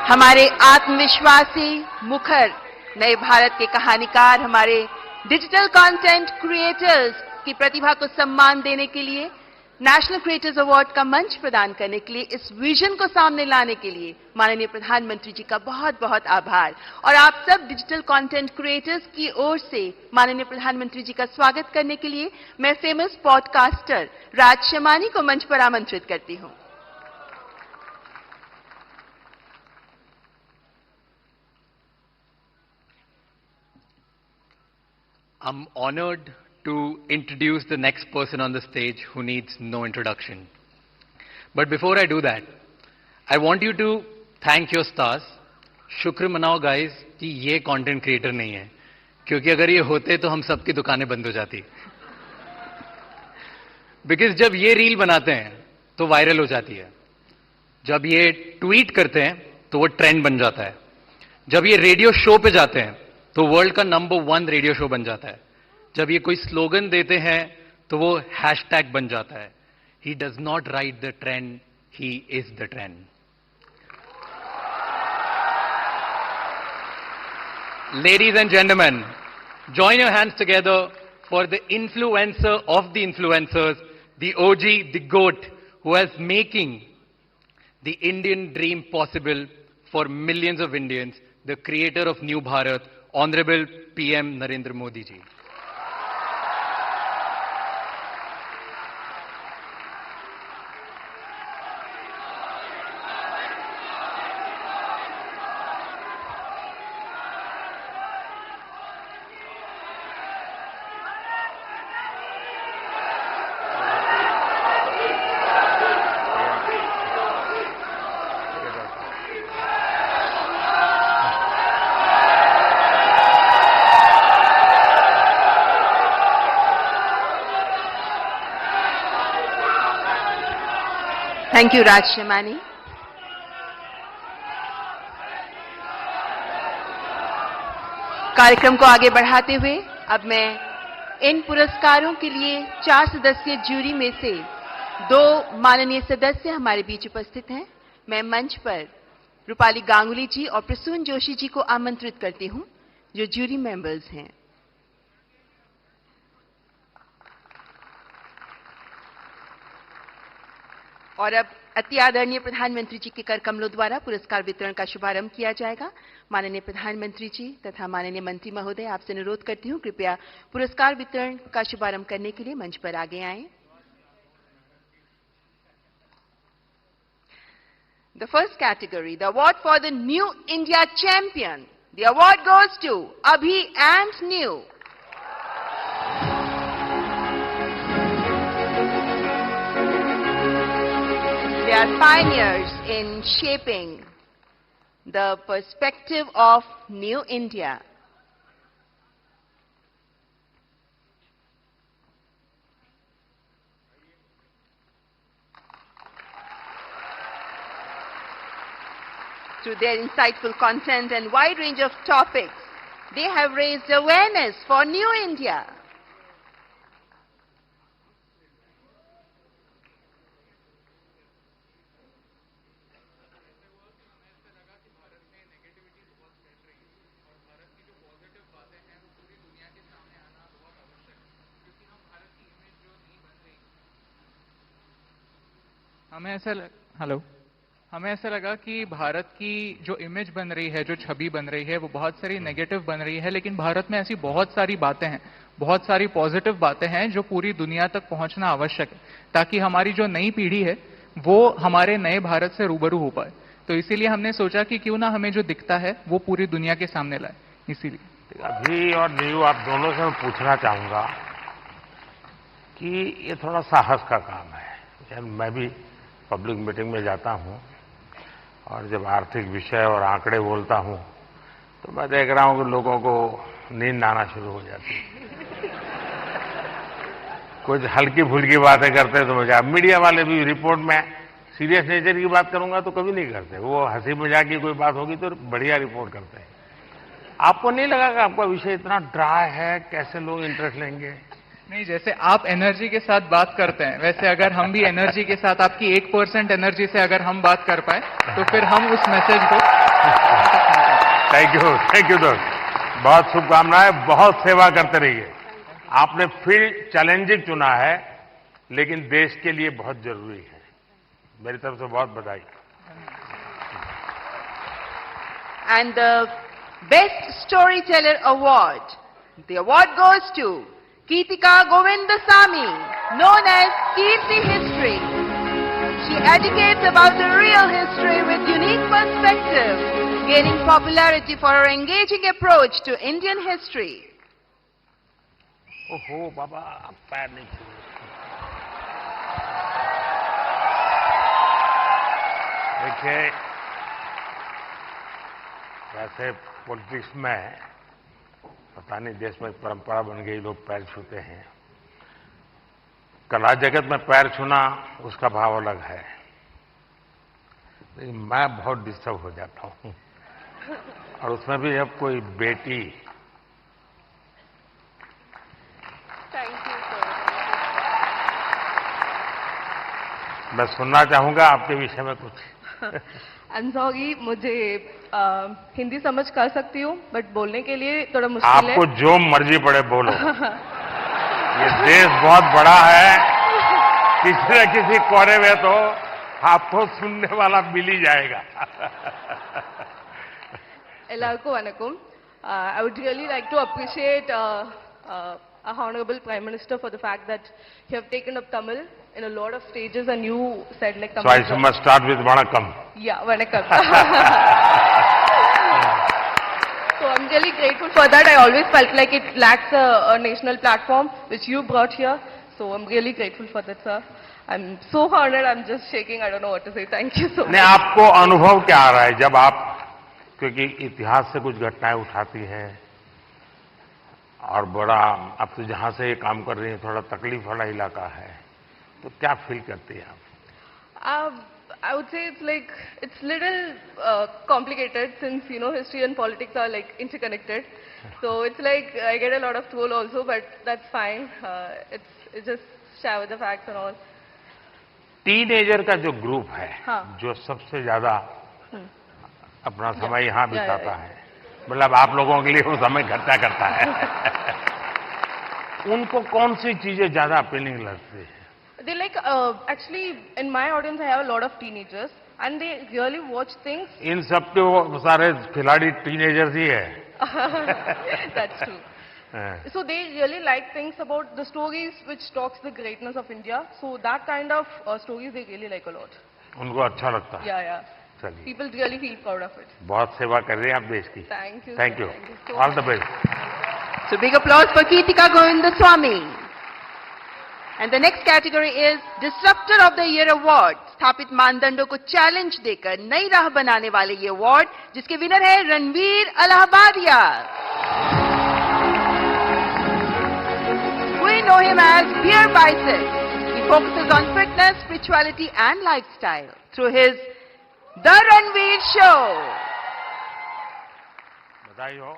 हमारे आत्मविश्वासी मुखर नए भारत के कहानीकार, हमारे डिजिटल कंटेंट क्रिएटर्स की प्रतिभा को सम्मान देने के लिए, नेशनल क्रिएटर्स अवार्ड का मंच प्रदान करने के लिए, इस विजन को सामने लाने के लिए माननीय प्रधानमंत्री जी का बहुत बहुत आभार। और आप सब डिजिटल कंटेंट क्रिएटर्स की ओर से माननीय प्रधानमंत्री जी का स्वागत करने के लिए मैं फेमस पॉडकास्टर राज शमानी को मंच पर आमंत्रित करती हूं। I'm honored to introduce the next person on the stage who needs no introduction. But before I do that, I want you to thank your stars. शुक्र मनाओ guys कि ये content creator नहीं है, क्योंकि अगर ये होते तो हम सबकी दुकानें बंद हो जाती। Because जब ये रील बनाते हैं तो वायरल हो जाती है, जब ये ट्वीट करते हैं तो वो ट्रेंड बन जाता है, जब ये रेडियो शो पे जाते हैं तो वर्ल्ड का नंबर 1 रेडियो शो बन जाता है, जब ये कोई स्लोगन देते हैं तो वो हैशटैग बन जाता है। He does not write the trend, he is the trend. Ladies and gentleman, join your hands together for the influencer of the influencers, the OG, the GOAT, who is making the Indian dream possible for millions of Indians, the creator of new Bharat, Honorable PM Narendra Modi ji. Thank you Raj Shamani. कार्यक्रम को आगे बढ़ाते हुए अब मैं इन पुरस्कारों के लिए 4 सदस्यीय जूरी में से 2 माननीय सदस्य हमारे बीच उपस्थित हैं। मैं मंच पर रूपाली गांगुली जी और प्रसून जोशी जी को आमंत्रित करती हूं, जो जूरी मेंबर्स हैं। और अब अति आदरणीय प्रधानमंत्री जी के कर कमलों द्वारा पुरस्कार वितरण का शुभारंभ किया जाएगा। माननीय प्रधानमंत्री जी तथा माननीय मंत्री महोदय, आपसे अनुरोध करती हूं कृपया पुरस्कार वितरण का शुभारंभ करने के लिए मंच पर आगे आएं। The first category, the award for the new India champion, the award goes to Abhi and Niyu. They are pioneers in shaping the perspective of New India. Through their insightful content and wide range of topics, they have raised awareness for New India. हमें ऐसा लगा कि भारत की जो image बन रही है, जो छवि बन रही है, वो बहुत सारी नेगेटिव बन रही है, लेकिन भारत में ऐसी बहुत सारी बातें हैं, बहुत सारी पॉजिटिव बातें हैं जो पूरी दुनिया तक पहुंचना आवश्यक है, ताकि हमारी जो नई पीढ़ी है वो हमारे नए भारत से रूबरू हो पाए। तो इसीलिए हमने सोचा कि क्यों ना हमें जो दिखता है वो पूरी दुनिया के सामने लाए। इसीलिए अभी और न्यू, आप दोनों से मैं पूछना चाहूंगा कि ये थोड़ा साहस का काम है। मैं भी पब्लिक मीटिंग में जाता हूं और जब आर्थिक विषय और आंकड़े बोलता हूं तो मैं देख रहा हूं कि लोगों को नींद आना शुरू हो जाती है। कुछ हल्की फुल्की बातें करते तो मजा। मीडिया वाले भी रिपोर्ट में सीरियस नेचर की बात करूंगा तो कभी नहीं करते, वो हंसी मजाक की कोई बात होगी तो बढ़िया रिपोर्ट करते हैं। आपको नहीं लगा कि आपका विषय इतना ड्राई है, कैसे लोग इंटरेस्ट लेंगे? नहीं, जैसे आप एनर्जी के साथ बात करते हैं, वैसे अगर हम भी एनर्जी के साथ आपकी 1% एनर्जी से अगर हम बात कर पाए तो फिर हम उस मैसेज को थैंक यू दोस्त, बहुत शुभकामनाएं, बहुत सेवा करते रहिए। आपने फील्ड चैलेंजिंग चुना है, लेकिन देश के लिए बहुत जरूरी है। मेरी तरफ से बहुत बधाई। And the Best Storyteller Award. The award goes to Geetika Govindasamy, known as Kirti History. She educates about the real history with unique perspective, gaining popularity for her engaging approach to Indian history. ओहो बाबा, पैर नहीं छू। देखिए, वैसे politics में पता नहीं देश में परंपरा बन गई, लोग पैर छूते हैं। कला जगत में पैर छूना उसका भाव अलग है, लेकिन मैं बहुत डिस्टर्ब हो जाता हूं। और उसमें भी जब कोई बेटी, Thank you, sir. मैं सुनना चाहूंगा आपके विषय में कुछ। आई एम सॉरी, मुझे हिंदी समझ कर सकती हूँ, बट बोलने के लिए थोड़ा मुश्किल है। आपको जो मर्जी पड़े बोलो। ये देश बहुत बड़ा है, किसी न किसी कोने में तो आपको सुनने वाला मिल ही जाएगा। எல்லாருக்கும் வணக்கம். I would really like to appreciate our Honorable Prime Minister for the fact that you have taken up Tamil in a lot of stages and you said like Tamil. So I must start with Vanakkam. Yeah, vanakkam. So I'm really grateful for that. I always felt like it lacks a national platform which you brought here. So I'm really grateful for that, sir. I'm so honored. I'm just shaking. I don't know what to say. Thank you so much. नहीं, आपको अनुभव क्या आ रहा है जब आप, क्योंकि इतिहास से कुछ घटनाएं उठाती हैं और बड़ा, आप तो जहां से ये काम कर रही हैं थोड़ा तकलीफ वाला इलाका है, तो क्या फील करती हैं आप? I would say it's little complicated since history and politics are like interconnected. So it's like I get a lot of troll also, but that's fine. It's just share with the facts and all. Teenager का जो group है, हाँ। जो सबसे ज्यादा अपना समय यहाँ बिताता है, मतलब आप लोगों के लिए वो समय घटना करता है, उनको कौन सी चीजें ज्यादा अपीलिंग लगती है? They actually in my audience I have a lot of teenagers and they really watch things. इन सब के वो सारे खिलाड़ी टीनेजर्स ही है। That's true. So they really like things about the stories which talks the greatness of India. So that kind of stories they really like a lot. उनको अच्छा लगता है। Yeah. चलिए, People really feel proud of it. बहुत सेवा कर रहे हैं आप देश की। Thank you. Thank sir. You, Thank you so all the much. Best. So big applause for Geetika Govindasamy. And the next category is Disruptor of the Year Award. स्थापित मानदंडों को चैलेंज देकर नई राह बनाने वाले ये अवार्ड, जिसके विनर है Ranveer Allahbadia. We know him as Beer Bicep. He focuses on fitness, spirituality and lifestyle through his The Ranveer Show. बधाई हो।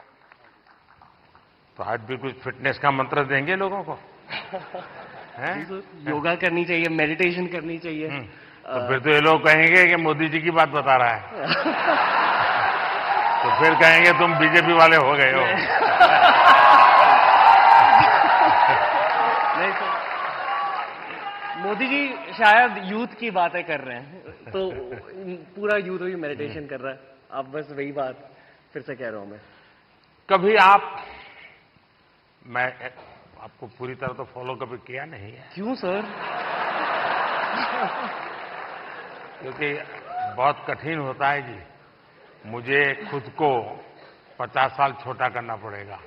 तो आज भी कुछ फिटनेस का मंत्र देंगे लोगों को? हैं? योगा करनी चाहिए, मेडिटेशन करनी चाहिए। तो फिर तो ये लोग कहेंगे कि मोदी जी की बात बता रहा है। तो फिर कहेंगे तुम बीजेपी वाले हो गए हो। नहीं सर, मोदी जी शायद यूथ की बातें कर रहे हैं, तो पूरा यूथ भी मेडिटेशन कर रहा है। आप बस वही बात फिर से कह रहा हूं मैं। कभी मैं आपको पूरी तरह तो फॉलो कभी किया नहीं है, क्यों सर? क्योंकि बहुत कठिन होता है जी। मुझे खुद को 50 साल छोटा करना पड़ेगा,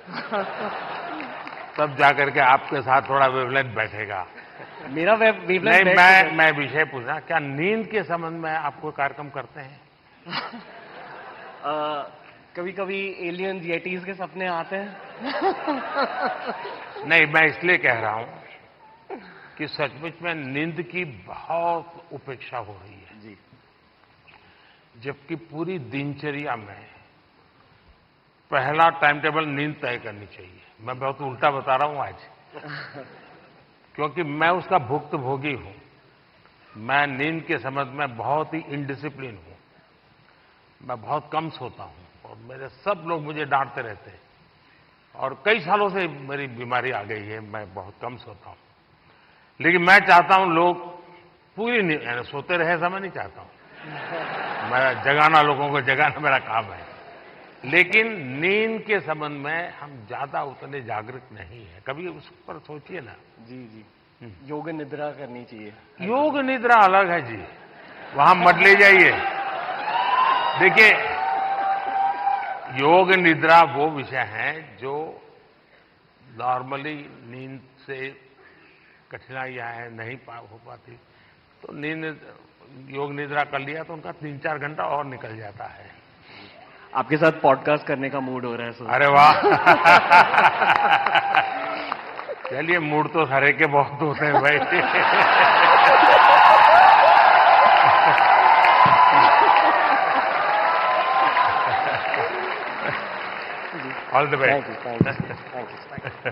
तब जाकर के आपके साथ थोड़ा वेवलेंथ बैठेगा। मेरा वेवलेंथ नहीं, मैं विषय पूछना, क्या नींद के संबंध में आप कोई कार्यक्रम करते हैं? कभी कभी एलियंस येटीज के सपने आते हैं। नहीं, मैं इसलिए कह रहा हूं कि सचमुच में नींद की बहुत उपेक्षा हो रही है जी, जबकि पूरी दिनचर्या में पहला टाइम टेबल नींद तय करनी चाहिए। मैं बहुत उल्टा बता रहा हूं आज। क्योंकि मैं उसका भुक्तभोगी हूं। मैं नींद के संबंध में बहुत ही इनडिसिप्लिन हूं। मैं बहुत कम सोता हूं और मेरे सब लोग मुझे डांटते रहते हैं और कई सालों से मेरी बीमारी आ गई है, मैं बहुत कम सोता हूं। लेकिन मैं चाहता हूं लोग पूरी नींद सोते रहे, ऐसा मैं नहीं चाहता हूं। मैं जगाना, लोगों को जगाना मेरा काम है। लेकिन नींद के संबंध में हम ज्यादा उतने जागरूक नहीं है। कभी उस पर सोचिए ना। जी जी, योग निद्रा करनी चाहिए। योग निद्रा अलग है जी, वहां मत ले जाइए। देखिए, योग निद्रा वो विषय है जो नॉर्मली नींद से कठिनाइयां हैं, नहीं हो पाती, तो योग निद्रा कर लिया तो उनका 3-4 घंटा और निकल जाता है। आपके साथ पॉडकास्ट करने का मूड हो रहा है सर। अरे वाह। चलिए, मूड तो हरे के बहुत होते हैं भाई। All the best. Thank you.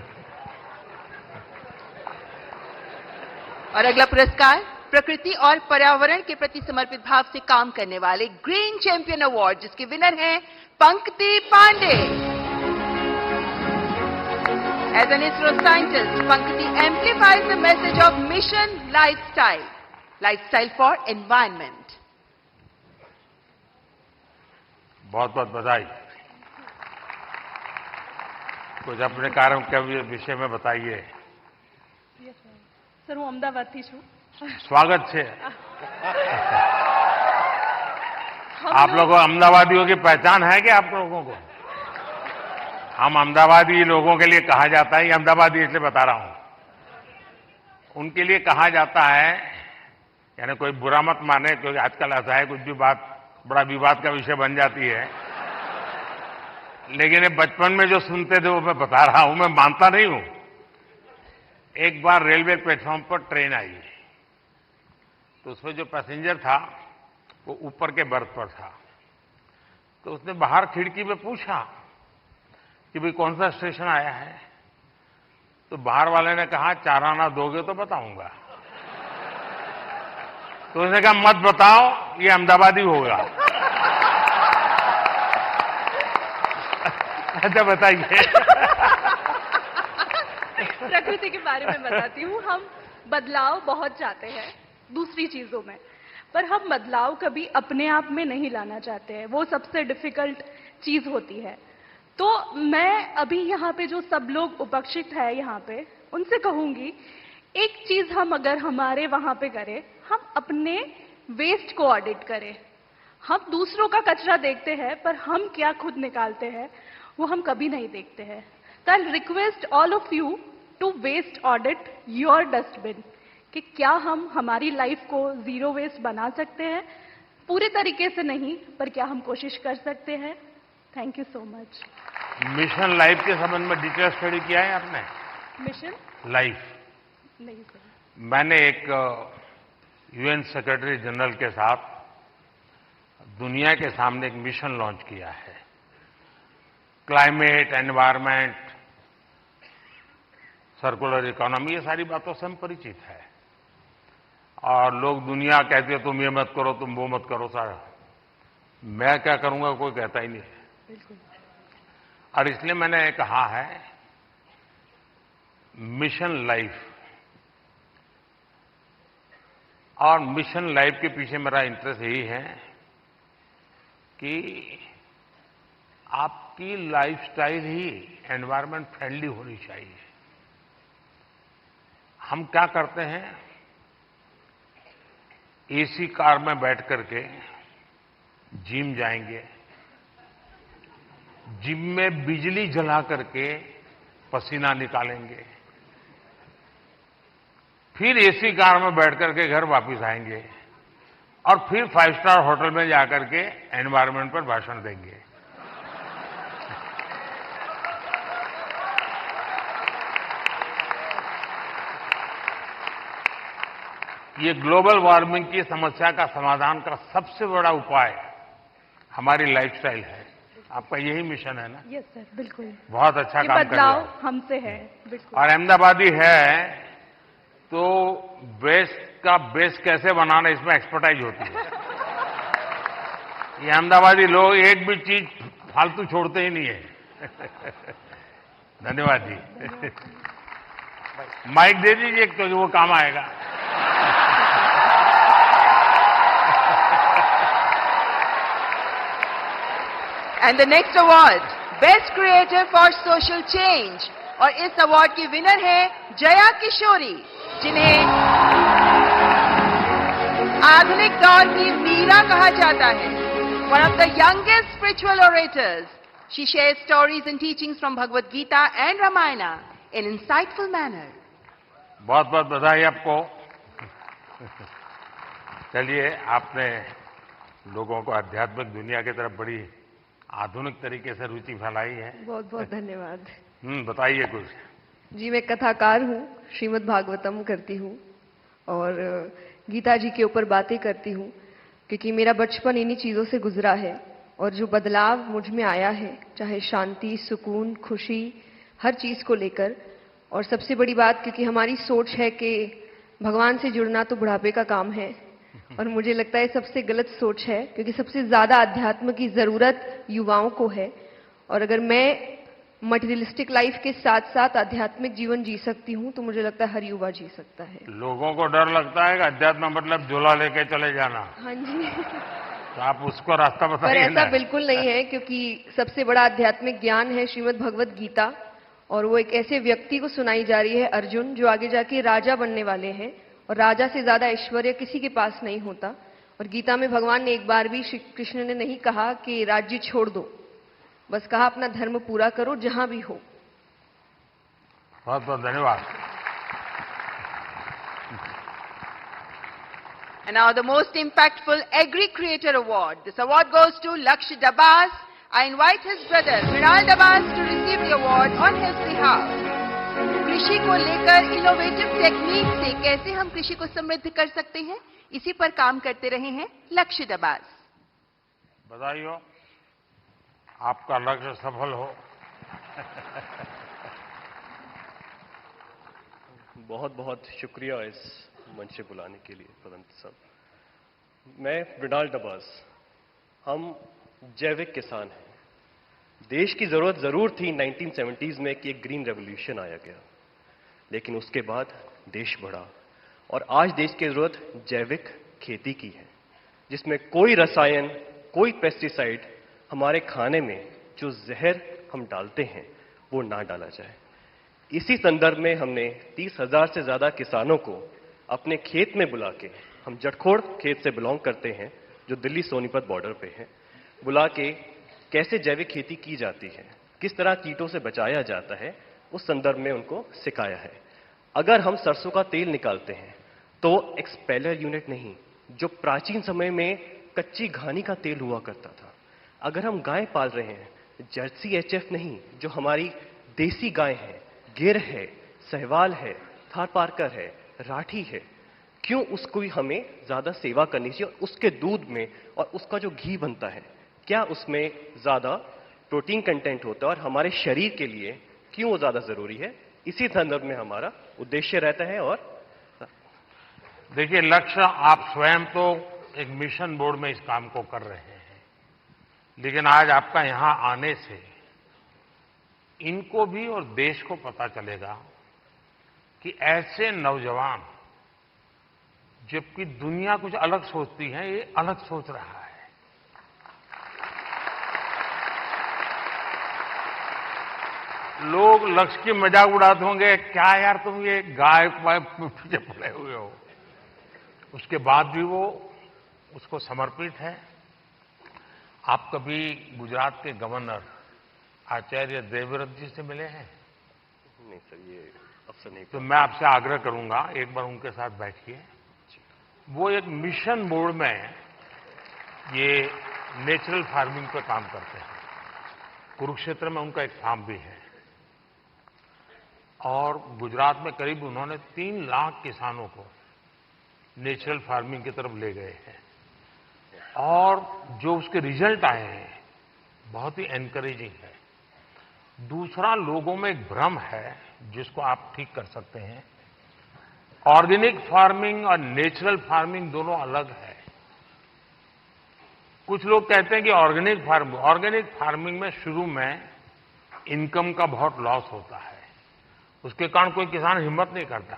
और अगला पुरस्कार प्रकृति और पर्यावरण के प्रति समर्पित भाव से काम करने वाले ग्रीन चैंपियन अवार्ड, जिसके विनर हैं पंकति Pandey. As an ISRO scientist, Pankati amplifies the message of Mission Lifestyle for Environment. बहुत बहुत बधाई। कुछ अपने कार्य के विषय में बताइए। સર હું અમદાવાદથી છું। स्वागत है। आप लोगों अहमदाबादियों की पहचान है क्या आप लोगों को? हम अहमदाबादी लोगों के लिए कहा जाता है, ये अहमदाबादी इसलिए बता रहा हूं, उनके लिए कहा जाता है, यानी कोई बुरा मत माने, क्योंकि आजकल ऐसा है कुछ भी बात बड़ा विवाद का विषय बन जाती है। लेकिन ये बचपन में जो सुनते थे वो मैं बता रहा हूं, मैं मानता नहीं हूं। एक बार रेलवे प्लेटफॉर्म पर ट्रेन आई, तो उसमें जो पैसेंजर था वो ऊपर के बर्थ पर था। तो उसने बाहर खिड़की में पूछा कि भाई कौन सा स्टेशन आया है? तो बाहर वाले ने कहा 4 आना दोगे तो बताऊंगा। तो उसने कहा मत बताओ, ये अहमदाबादी होगा। अच्छा बताइए। प्रकृति के बारे में बताती हूँ। हम बदलाव बहुत चाहते हैं दूसरी चीजों में, पर हम बदलाव कभी अपने आप में नहीं लाना चाहते हैं। वो सबसे डिफिकल्ट चीज होती है। तो मैं अभी यहाँ पे जो सब लोग उपस्थित है यहाँ पे, उनसे कहूंगी, एक चीज हम अगर हमारे वहां पे करें, हम अपने वेस्ट को ऑडिट करें। हम दूसरों का कचरा देखते हैं, पर हम क्या खुद निकालते हैं वो हम कभी नहीं देखते हैं। तो I request all of you to waste audit your dustbin, कि क्या हम हमारी लाइफ को जीरो वेस्ट बना सकते हैं। पूरे तरीके से नहीं, पर क्या हम कोशिश कर सकते हैं। Thank you so much. Mission life के संबंध में डिटेल स्टडी किया है आपने? मिशन लाइफ नहीं सर। मैंने एक यूएन सेक्रेटरी जनरल के साथ दुनिया के सामने एक मिशन लॉन्च किया है। क्लाइमेट, एनवायरमेंट, सर्कुलर इकोनॉमी, ये सारी बातों से हम परिचित है। और लोग दुनिया कहते हैं तुम ये मत करो, तुम वो मत करो। सारा मैं क्या करूंगा कोई कहता ही नहीं है। बिल्कुल। और इसलिए मैंने कहा है मिशन लाइफ। और मिशन लाइफ के पीछे मेरा इंटरेस्ट यही है कि आपकी लाइफस्टाइल ही एनवायरमेंट फ्रेंडली होनी चाहिए। हम क्या करते हैं, एसी कार में बैठ करके जिम जाएंगे, जिम में बिजली जला करके पसीना निकालेंगे, फिर एसी कार में बैठ करके घर वापस आएंगे और फिर 5 स्टार होटल में जाकर के एनवायरमेंट पर भाषण देंगे। ये ग्लोबल वार्मिंग की समस्या का समाधान का सबसे बड़ा उपाय हमारी लाइफस्टाइल है। आपका यही मिशन है ना? यस सर, बिल्कुल। बहुत अच्छा ये काम कर रहे बदलाव हो। हमसे है। बिल्कुल। और अहमदाबादी है वेस्ट का बेस कैसे बनाना, इसमें एक्सपर्टाइज होती है। ये अहमदाबादी लोग एक भी चीज फालतू छोड़ते ही नहीं है। धन्यवाद जी। माइक दे दीजिए क्योंकि वो काम आएगा। And the next award, Best Creator for Social Change. और इस अवार्ड की विनर है जया किशोरी, जिन्हें आधुनिक दौर की मीरा कहा जाता है। One of the youngest spiritual orators, she shares stories and teachings from Bhagavad Gita and Ramayana in insightful manner. बहुत बहुत बधाई आपको। चलिए, आपने लोगों को आध्यात्मिक दुनिया की तरफ बड़ी आधुनिक तरीके से रुचि फैलाई है। बहुत बहुत धन्यवाद। बताइए कुछ। जी, मैं कथाकार हूँ, श्रीमद् भागवतम करती हूँ और गीता जी के ऊपर बातें करती हूँ, क्योंकि मेरा बचपन इन्हीं चीज़ों से गुजरा है और जो बदलाव मुझ में आया है, चाहे शांति, सुकून, खुशी, हर चीज़ को लेकर। और सबसे बड़ी बात, क्योंकि हमारी सोच है कि भगवान से जुड़ना तो बुढ़ापे का काम है, और मुझे लगता है सबसे गलत सोच है, क्योंकि सबसे ज्यादा अध्यात्म की जरूरत युवाओं को है। और अगर मैं मटेरियलिस्टिक लाइफ के साथ साथ आध्यात्मिक जीवन जी सकती हूँ, तो मुझे लगता है हर युवा जी सकता है। लोगों को डर लगता है कि अध्यात्म मतलब झोला लेके चले जाना। हाँ जी। तो आप उसको रास्ता पर बताइए ऐसा ना। बिल्कुल नहीं है, क्योंकि सबसे बड़ा आध्यात्मिक ज्ञान है श्रीमद् भगवद गीता, और वो एक ऐसे व्यक्ति को सुनाई जा रही है, अर्जुन, जो आगे जाके राजा बनने वाले हैं, और राजा से ज्यादा ऐश्वर्य किसी के पास नहीं होता। और गीता में भगवान ने एक बार भी, श्री कृष्ण ने नहीं कहा कि राज्य छोड़ दो, बस कहा अपना धर्म पूरा करो जहां भी हो। बहुत बहुत धन्यवाद। And now the most impactful Agri Creator Award. This award goes to Lakshya Dabas. I invite his brother Mrinal Dabas to receive the award on his behalf. कृषि को लेकर इनोवेटिव टेक्निक से कैसे हम कृषि को समृद्ध कर सकते हैं, इसी पर काम करते रहे हैं लक्ष्य दबास। बधाई हो, आपका लक्ष्य सफल हो। बहुत बहुत शुक्रिया इस मंच से बुलाने के लिए प्रदंत साहब। मैं मृणाल डबास, हम जैविक किसान हैं। देश की जरूरत जरूर थी 1970s में कि एक ग्रीन रेवोल्यूशन आया गया, लेकिन उसके बाद देश बढ़ा और आज देश की जरूरत जैविक खेती की है, जिसमें कोई रसायन, कोई पेस्टिसाइड हमारे खाने में जो जहर हम डालते हैं वो ना डाला जाए। इसी संदर्भ में हमने 30,000 से ज्यादा किसानों को अपने खेत में बुला के, हम जटखोड़ खेत से बिलोंग करते हैं जो दिल्ली सोनीपत बॉर्डर पे है, बुला के कैसे जैविक खेती की जाती है, किस तरह कीटों से बचाया जाता है, उस संदर्भ में उनको सिखाया है। अगर हम सरसों का तेल निकालते हैं तो एक्सपेलर यूनिट नहीं, जो प्राचीन समय में कच्ची घानी का तेल हुआ करता था। अगर हम गाय पाल रहे हैं, जर्सी एचएफ नहीं, जो हमारी देसी गाय है, गिर है, सहवाल है, थारपारकर है, राठी है, क्यों उसको ही हमें ज्यादा सेवा करनी चाहिए? और उसके दूध में और उसका जो घी बनता है, क्या उसमें ज्यादा प्रोटीन कंटेंट होता है और हमारे शरीर के लिए क्यों वो ज्यादा जरूरी है? इसी संदर्भ में हमारा उद्देश्य रहता है। और देखिए, लक्ष्य आप स्वयं तो एक मिशन बोर्ड में इस काम को कर रहे हैं, लेकिन आज आपका यहां आने से इनको भी और देश को पता चलेगा कि ऐसे नौजवान, जबकि दुनिया कुछ अलग सोचती है, ये अलग सोच रहा है। लोग लक्ष्य की मजाक उड़ाते होंगे, क्या यार तुम ये गाय पीछे पड़े हुए हो। उसके बाद भी वो उसको समर्पित है। आप कभी गुजरात के गवर्नर आचार्य देवव्रत जी से मिले हैं? नहीं सर, ये अवसर नहीं। तो मैं आपसे आग्रह करूंगा, एक बार उनके साथ बैठिए। वो एक मिशन बोर्ड में ये नेचुरल फार्मिंग पे काम करते हैं। कुरुक्षेत्र में उनका एक फार्म भी है, और गुजरात में करीब उन्होंने 3 लाख किसानों को नेचुरल फार्मिंग की तरफ ले गए हैं, और जो उसके रिजल्ट आए हैं बहुत ही एनकरेजिंग है। दूसरा, लोगों में एक भ्रम है जिसको आप ठीक कर सकते हैं। ऑर्गेनिक फार्मिंग और नेचुरल फार्मिंग दोनों अलग है। कुछ लोग कहते हैं कि ऑर्गेनिक फार्मिंग में शुरू में इनकम का बहुत लॉस होता है, उसके कारण कोई किसान हिम्मत नहीं करता।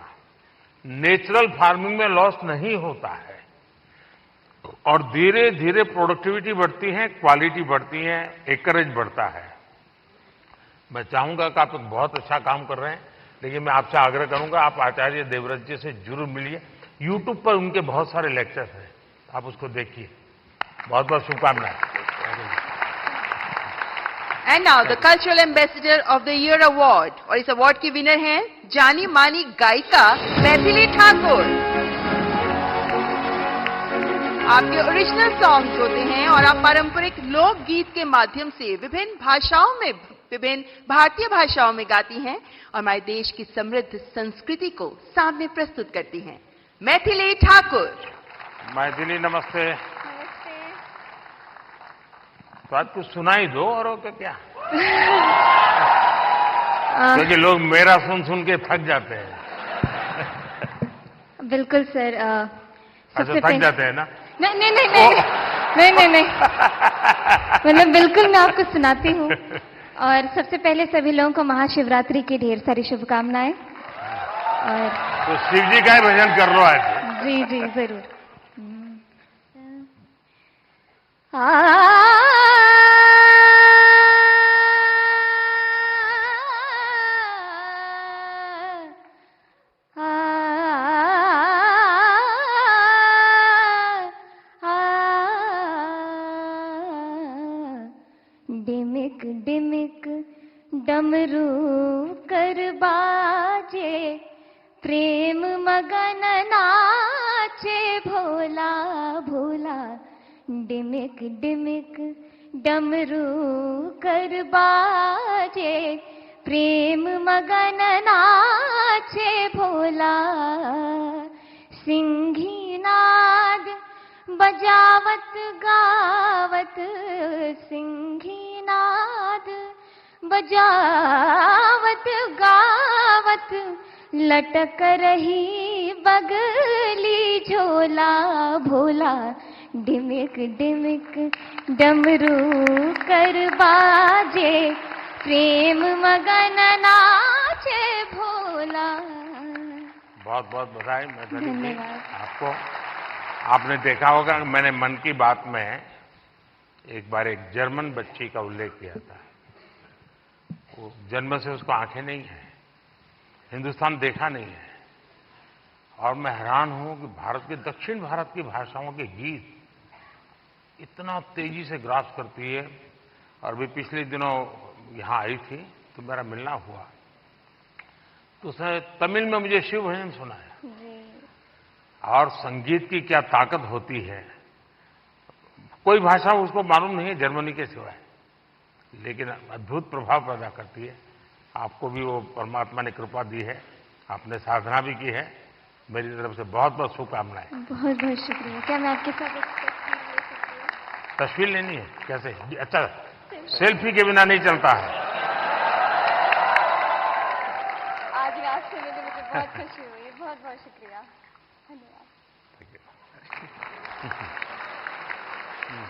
नेचुरल फार्मिंग में लॉस नहीं होता है और धीरे धीरे प्रोडक्टिविटी बढ़ती है, क्वालिटी बढ़ती है, एकरेज बढ़ता है। मैं चाहूंगा कि आप एक बहुत अच्छा काम कर रहे हैं, लेकिन मैं आपसे आग्रह करूंगा आप आचार्य देवव्रत जी से जरूर मिलिए। यूट्यूब पर उनके बहुत सारे लेक्चर्स हैं, आप उसको देखिए। बहुत बहुत शुभकामनाएं। And now the cultural ambassador of the year award, और इस अवार्ड की विनर हैं जानी मानी गायिका मैथिली ठाकुर। आपके ओरिजिनल सॉन्ग्स होते हैं और आप पारंपरिक लोकगीत के माध्यम से विभिन्न भारतीय भाषाओं में गाती हैं और हमारे देश की समृद्ध संस्कृति को सामने प्रस्तुत करती हैं। मैथिली ठाकुर। मैथिली नमस्ते। तो आज कुछ सुनाई दो और हो क्या? क्योंकि लोग मेरा सुन सुन के थक जाते हैं। बिल्कुल सर। अच्छा, थक जाते हैं ना? नहीं मतलब बिल्कुल मैं आपको सुनाती हूँ। और सबसे पहले सभी लोगों को महाशिवरात्रि की ढेर सारी शुभकामनाएं। और तो शिव जी का ही भजन कर लो आज। जी जी जरूर। डिमिक डिमिक डमरू कर बाजे, प्रेम मगन नाचे भोला भोला। डिमिक डिमिक डमरू कर बाजे, प्रेम मगन नाचे भोला। सिंही नाद बजावत गावत, सिंही नाद बजावत गावत, लटक रही बगली झोला भोला। डिमिक डिमिक डमरू कर बाजे, प्रेम मगन नाचे भोला। बहुत बहुत बधाई मैथिली जी आपको। आपने देखा होगा कि मैंने मन की बात में एक बार एक जर्मन बच्ची का उल्लेख किया था। वो जन्म से उसको आंखें नहीं है, हिंदुस्तान देखा नहीं है, और मैं हैरान हूं कि भारत के दक्षिण भारत की भाषाओं के गीत इतना तेजी से ग्रास करती है। और भी पिछले दिनों यहां आई थी तो मेरा मिलना हुआ, तो उसने तमिल में मुझे शिव भजन सुनाया। और संगीत की क्या ताकत होती है, कोई भाषा उसको मालूम नहीं है जर्मनी के सिवाय, लेकिन अद्भुत प्रभाव पैदा करती है। आपको भी वो परमात्मा ने कृपा दी है, आपने साधना भी की है। मेरी तरफ से बहुत बहुत शुभकामनाएं। बहुत बहुत शुक्रिया। क्या मैं आपके साथ तस्वीर लेनी है? कैसे? अच्छा, सेल्फी के बिना नहीं चलता है। आज रात से मुझे बहुत खुशी हुई। बहुत बहुत शुक्रिया, धन्यवाद।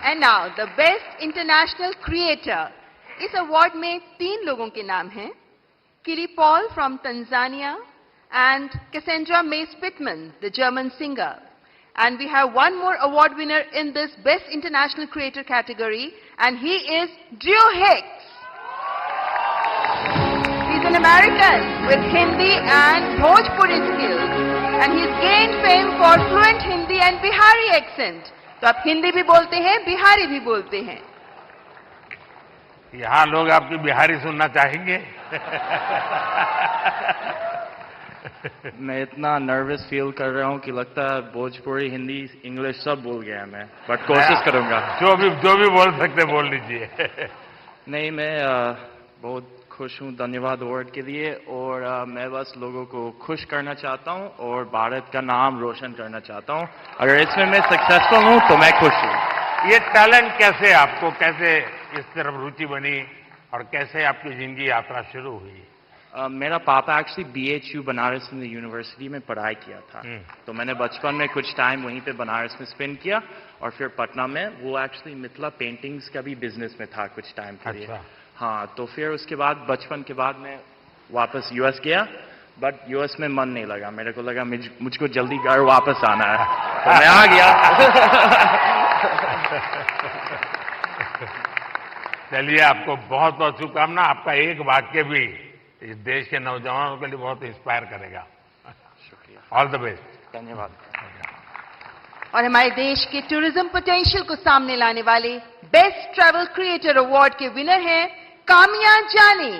And now the best international creator. इस अवार्ड में 3 लोगों के नाम हैं, किरी Paul from Tanzania and Cassandra May Spitman, the German singer. And we have one more award winner in this Best International Creator category, and he is Drew Hicks. He's an American with Hindi and Bhojpuri skills, and he's gained fame for fluent Hindi and Bihari accent. तो आप हिंदी भी बोलते हैं, बिहारी भी बोलते हैं। यहां लोग आपकी बिहारी सुनना चाहेंगे। मैं इतना नर्वस फील कर रहा हूँ कि लगता है भोजपुरी, हिंदी, इंग्लिश सब भूल गया मैं, बट कोशिश करूंगा। जो भी बोल सकते बोल लीजिए। नहीं, मैं बहुत खुश हूँ धन्यवाद अवार्ड के लिए, और मैं बस लोगों को खुश करना चाहता हूँ और भारत का नाम रोशन करना चाहता हूँ। अगर इसमें मैं सक्सेसफुल हूँ तो मैं खुश हूँ। ये टैलेंट कैसे आपको, कैसे इस तरफ रुचि बनी और कैसे आपकी जिंदगी यात्रा शुरू हुई? मेरा पापा actually BHU Banaras Hindu university में पढ़ाई किया था, तो मैंने बचपन में कुछ टाइम वहीं पे बनारस में स्पेंड किया और फिर पटना में वो एक्चुअली मिथिला पेंटिंग्स का भी बिजनेस में था कुछ टाइम के लिए। अच्छा। हाँ, तो फिर उसके बाद बचपन के बाद मैं वापस US गया, बट US में मन नहीं लगा, मेरे को लगा मुझको जल्दी घर वापस आना है, तो मैं आ गया। चलिए, आपको बहुत बहुत शुभकामना। आपका एक वाक्य भी इस देश के नौजवानों के लिए बहुत इंस्पायर करेगा। शुक्रिया, ऑल द बेस्ट। धन्यवाद। और हमारे देश के टूरिज्म पोटेंशियल को सामने लाने वाले बेस्ट ट्रैवल क्रिएटर अवार्ड के विनर हैं Kamiya Jaani,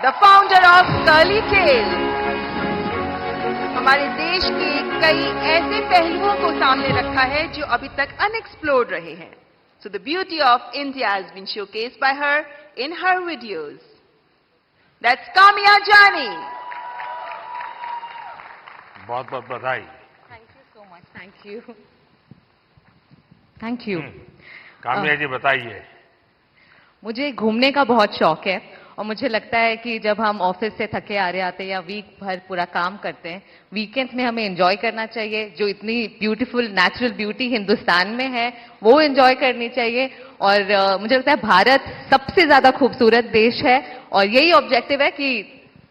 the founder of Curly Tales. हमारे देश के कई ऐसे पहलुओं को सामने रखा है जो अभी तक अनएक्सप्लोर्ड रहे हैं। So the beauty of India has been showcased by her in her videos. That's Kamya Jani. बहुत बहुत बधाई। Thank you so much. Thank you. Thank you. Kamiya जी बताइए। मुझे घूमने का बहुत शौक है और मुझे लगता है कि जब हम ऑफिस से थके आ रहे आते हैं या वीक भर पूरा काम करते हैं, वीकेंड में हमें एंजॉय करना चाहिए। जो इतनी ब्यूटीफुल नेचुरल ब्यूटी हिंदुस्तान में है वो एंजॉय करनी चाहिए। और मुझे लगता है भारत सबसे ज्यादा खूबसूरत देश है और यही ऑब्जेक्टिव है कि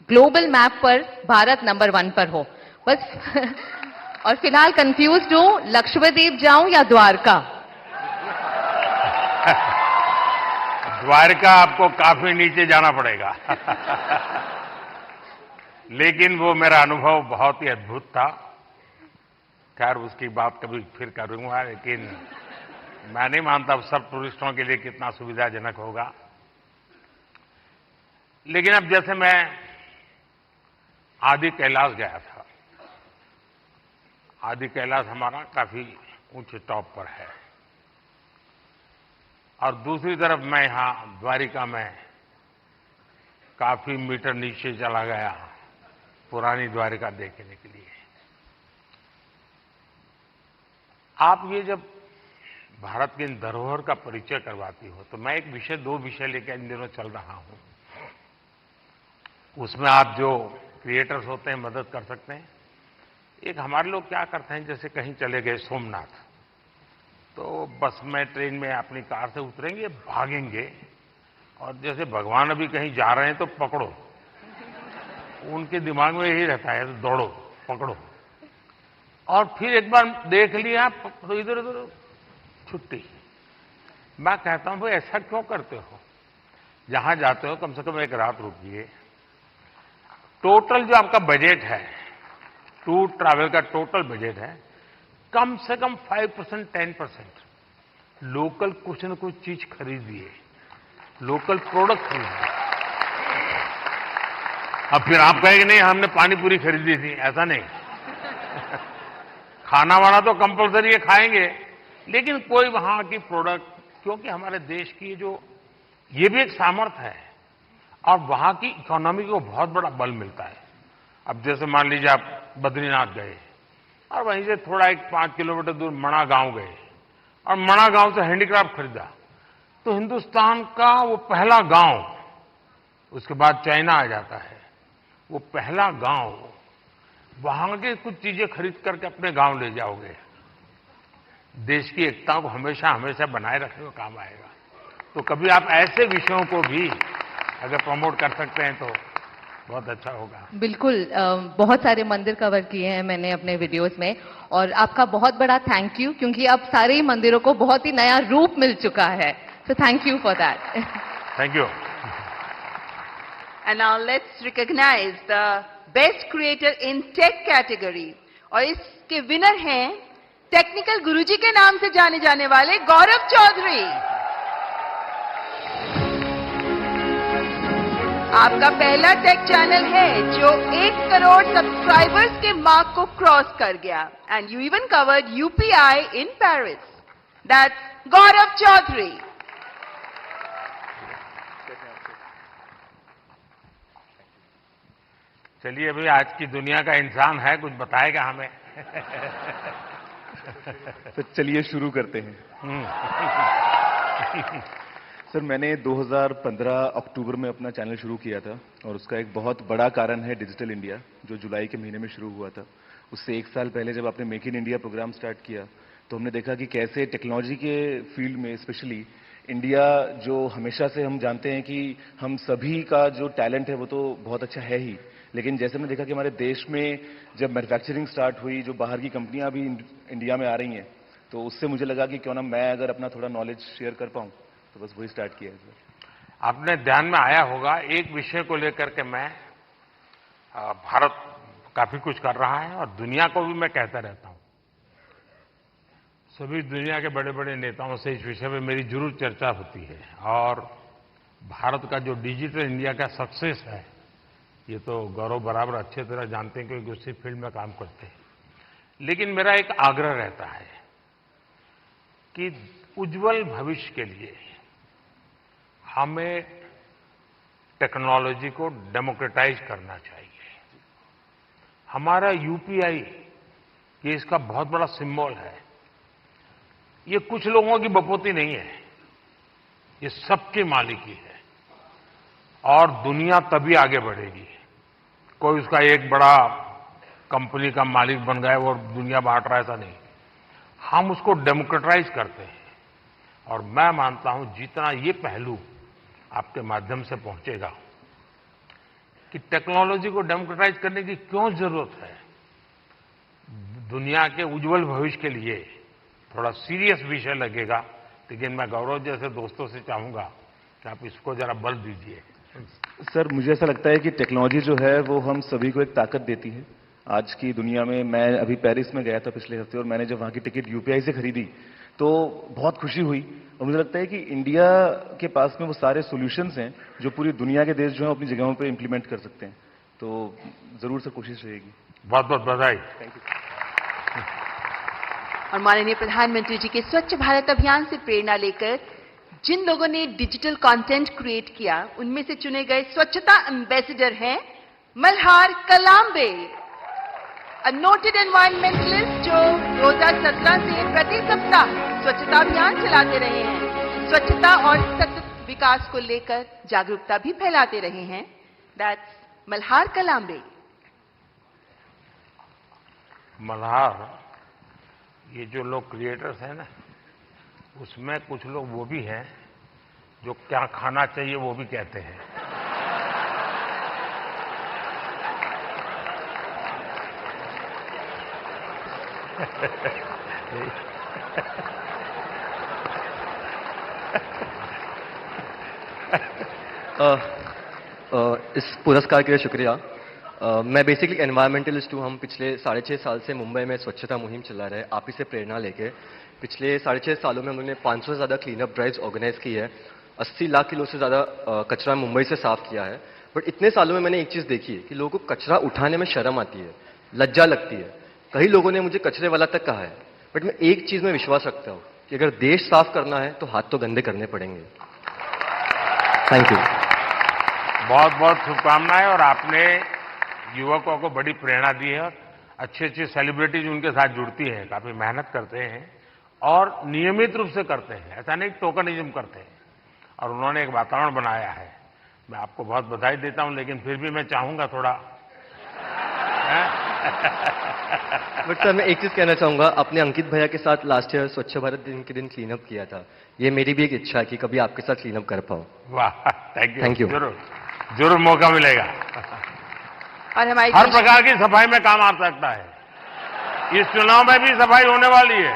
ग्लोबल मैप पर भारत नंबर 1 पर हो बस। और फिलहाल कंफ्यूज्ड हूं, लक्षद्वीप जाऊं या द्वारका? द्वारका आपको काफी नीचे जाना पड़ेगा। लेकिन वो मेरा अनुभव बहुत ही अद्भुत था। खैर, उसकी बात कभी फिर करूंगा, लेकिन मैं नहीं मानता सब टूरिस्टों के लिए कितना सुविधाजनक होगा। लेकिन अब जैसे मैं आदि कैलाश गया था, आदि कैलाश हमारा काफी ऊंचे टॉप पर है, और दूसरी तरफ मैं यहां द्वारिका में काफी मीटर नीचे चला गया पुरानी द्वारिका देखने के लिए। आप ये जब भारत की इन धरोहर का परिचय करवाती हो, तो मैं दो विषय लेकर इन दिनों चल रहा हूं। उसमें आप जो क्रिएटर्स होते हैं मदद कर सकते हैं। एक हमारे लोग क्या करते हैं, जैसे कहीं चले गए सोमनाथ, तो बस में ट्रेन में अपनी कार से उतरेंगे, भागेंगे, और जैसे भगवान अभी कहीं जा रहे हैं तो पकड़ो। उनके दिमाग में यही रहता है, तो दौड़ो, पकड़ो, और फिर एक बार देख लिया तो इधर उधर छुट्टी। मैं कहता हूं भाई ऐसा क्यों करते हो? जहां जाते हो कम से कम एक रात रुकिए। टोटल जो आपका बजट है, टूर ट्रैवल का टोटल बजट है, कम से कम 5% 10% लोकल कुछ न कुछ चीज खरीदिए, लोकल प्रोडक्ट खरीदिए। अब फिर आप कहेंगे नहीं हमने पानी पूरी खरीदी थी, ऐसा नहीं। खाना वाना तो कंपलसरी है, खाएंगे, लेकिन कोई वहां की प्रोडक्ट, क्योंकि हमारे देश की जो ये भी एक सामर्थ्य है और वहां की इकोनॉमी को बहुत बड़ा बल मिलता है। अब जैसे मान लीजिए आप बद्रीनाथ गए और वहीं से थोड़ा एक 5 किलोमीटर दूर मणा गांव गए और मणा गांव से हैंडीक्राफ्ट खरीदा, तो हिंदुस्तान का वो पहला गांव, उसके बाद चाइना आ जाता है, वो पहला गांव, वहां के कुछ चीजें खरीद करके अपने गांव ले जाओगे, देश की एकता को हमेशा हमेशा बनाए रखने में काम आएगा। तो कभी आप ऐसे विषयों को भी अगर प्रमोट कर सकते हैं तो बहुत अच्छा होगा। बिल्कुल, बहुत सारे मंदिर कवर किए हैं मैंने अपने वीडियोस में, और आपका बहुत बड़ा थैंक यू, क्योंकि अब सारे ही मंदिरों को बहुत ही नया रूप मिल चुका है। So thank you for that. Thank you. And now let's recognize the best creator in tech category. और इसके विनर हैं टेक्निकल गुरुजी के नाम से जाने जाने वाले गौरव चौधरी। आपका पहला टेक चैनल है जो 1 करोड़ सब्सक्राइबर्स के मार्क को क्रॉस कर गया, and you even covered UPI in Paris. That's Gaurav Chaudhary. चलिए, अभी आज की दुनिया का इंसान है, कुछ बताएगा हमें। तो चलिए शुरू करते हैं। सर मैंने 2015 अक्टूबर में अपना चैनल शुरू किया था और उसका एक बहुत बड़ा कारण है डिजिटल इंडिया, जो जुलाई के महीने में शुरू हुआ था। उससे 1 साल पहले जब आपने make in India programme start किया तो हमने देखा कि कैसे टेक्नोलॉजी के फील्ड में स्पेशली इंडिया, जो हमेशा से हम जानते हैं कि हम सभी का जो टैलेंट है वो तो बहुत अच्छा है ही, लेकिन जैसे हमने देखा कि हमारे देश में जब मैन्युफैक्चरिंग स्टार्ट हुई, जो बाहर की कंपनियां भी इंडिया में आ रही हैं, तो उससे मुझे लगा कि क्यों ना मैं अगर अपना थोड़ा नॉलेज शेयर कर पाऊं, तो बस वही स्टार्ट किया है सर। आपने ध्यान में आया होगा, एक विषय को लेकर के मैं भारत काफी कुछ कर रहा है और दुनिया को भी मैं कहता रहता हूं। सभी दुनिया के बड़े बड़े नेताओं से इस विषय में मेरी जरूर चर्चा होती है और भारत का जो डिजिटल इंडिया का सक्सेस है, ये तो गौरव बराबर अच्छे तरह जानते हैं क्योंकि उसी फील्ड में काम करते हैं। लेकिन मेरा एक आग्रह रहता है कि उज्जवल भविष्य के लिए हमें टेक्नोलॉजी को डेमोक्रेटाइज करना चाहिए। हमारा यूपीआई ये इसका बहुत बड़ा सिंबल है। ये कुछ लोगों की बपोती नहीं है, ये सबकी मालिकी है और दुनिया तभी आगे बढ़ेगी। कोई उसका एक बड़ा कंपनी का मालिक बन गया और दुनिया बांट रहा है, ऐसा नहीं। हम उसको डेमोक्रेटाइज करते हैं और मैं मानता हूं जितना ये पहलू आपके माध्यम से पहुंचेगा कि टेक्नोलॉजी को डेमोक्रेटाइज करने की क्यों जरूरत है, दुनिया के उज्जवल भविष्य के लिए थोड़ा सीरियस विषय लगेगा, लेकिन मैं गौरव जैसे दोस्तों से चाहूंगा कि आप इसको जरा बल दीजिए। सर मुझे ऐसा लगता है कि टेक्नोलॉजी जो है वो हम सभी को एक ताकत देती है आज की दुनिया में। मैं अभी पेरिस में गया था पिछले हफ्ते और मैंने जब वहां की टिकट यूपीआई से खरीदी तो बहुत खुशी हुई और मुझे लगता है कि इंडिया के पास में वो सारे सॉल्यूशंस हैं जो पूरी दुनिया के देश जो हैं अपनी जगहों पे इंप्लीमेंट कर सकते हैं। तो जरूर से कोशिश रहेगी। बहुत बहुत बधाई। Thank you. और माननीय प्रधानमंत्री जी के स्वच्छ भारत अभियान से प्रेरणा लेकर जिन लोगों ने डिजिटल कंटेंट क्रिएट किया, उनमें से चुने गए स्वच्छता एम्बेसडर हैं मल्हार कलाम्बे, अ नोटेड एनवायरमेंटलिस्ट जो 2017 से प्रति सप्ताह स्वच्छता अभियान चलाते रहे हैं, स्वच्छता और सतत विकास को लेकर जागरूकता भी फैलाते रहे हैं। दैट्स मल्हार कलाम्बे। मल्हार, ये जो लोग क्रिएटर्स हैं ना, उसमें कुछ लोग वो भी हैं जो क्या खाना चाहिए वो भी कहते हैं। इस पुरस्कार के लिए शुक्रिया। मैं बेसिकली एनवायरमेंटलिस्ट हूँ। हम पिछले 6.5 साल से मुंबई में स्वच्छता मुहिम चला रहे हैं, आप ही से प्रेरणा लेके। पिछले 6.5 सालों में हम लोगों ने 500 से ज़्यादा क्लीनअप ड्राइव्स ऑर्गेनाइज की है, 80 लाख किलो से ज़्यादा कचरा मुंबई से साफ किया है। बट इतने सालों में मैंने एक चीज़ देखी है कि लोगों को कचरा उठाने में शर्म आती है, लज्जा लगती है। कई लोगों ने मुझे कचरे वाला तक कहा है, बट मैं एक चीज़ में विश्वास रखता हूँ कि अगर देश साफ करना है तो हाथ तो गंदे करने पड़ेंगे। Thank you. बहुत बहुत शुभकामनाएं। और आपने युवकों को बड़ी प्रेरणा दी है और अच्छी अच्छी सेलिब्रिटीज उनके साथ जुड़ती हैं, काफी मेहनत करते हैं और नियमित रूप से करते हैं, ऐसा नहीं टोकनिज्म करते हैं। और उन्होंने एक वातावरण बनाया है। मैं आपको बहुत बधाई देता हूं, लेकिन फिर भी मैं चाहूंगा थोड़ा बट सर मैं एक चीज कहना चाहूंगा, अपने अंकित भैया के साथ लास्ट ईयर स्वच्छ भारत दिन के दिन क्लीनअप किया था। ये मेरी भी एक इच्छा है कि कभी आपके साथ क्लीनअप कर पाऊं। वाह, थैंक थैंक यू। जरूर जरूर मौका मिलेगा। और हमारी हर प्रकार की सफाई में काम आ सकता है। इस चुनाव में भी सफाई होने वाली है।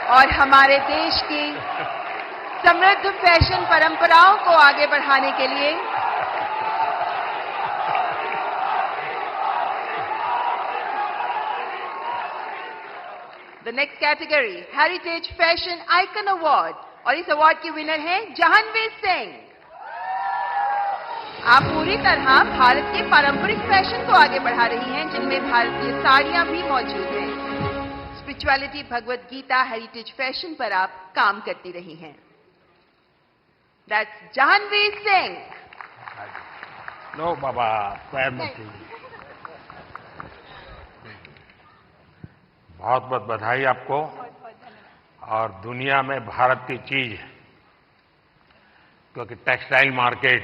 और हमारे देश की समृद्ध फैशन परंपराओं को आगे बढ़ाने के लिए the next category heritage fashion icon award, और इस अवार्ड की विनर है जहानवीर सिंह। आप पूरी तरह भारत के पारंपरिक फैशन को आगे बढ़ा रही हैं, जिनमें भारतीय साड़ियां भी मौजूद हैं। Spirituality, Bhagavad Gita, heritage fashion पर आप काम करती रही हैं। दैट्स जहानवीर सिंह। लो बाबा, पैर मत छूइए। बहुत बहुत बधाई आपको। और दुनिया में भारत की चीज, क्योंकि टेक्सटाइल मार्केट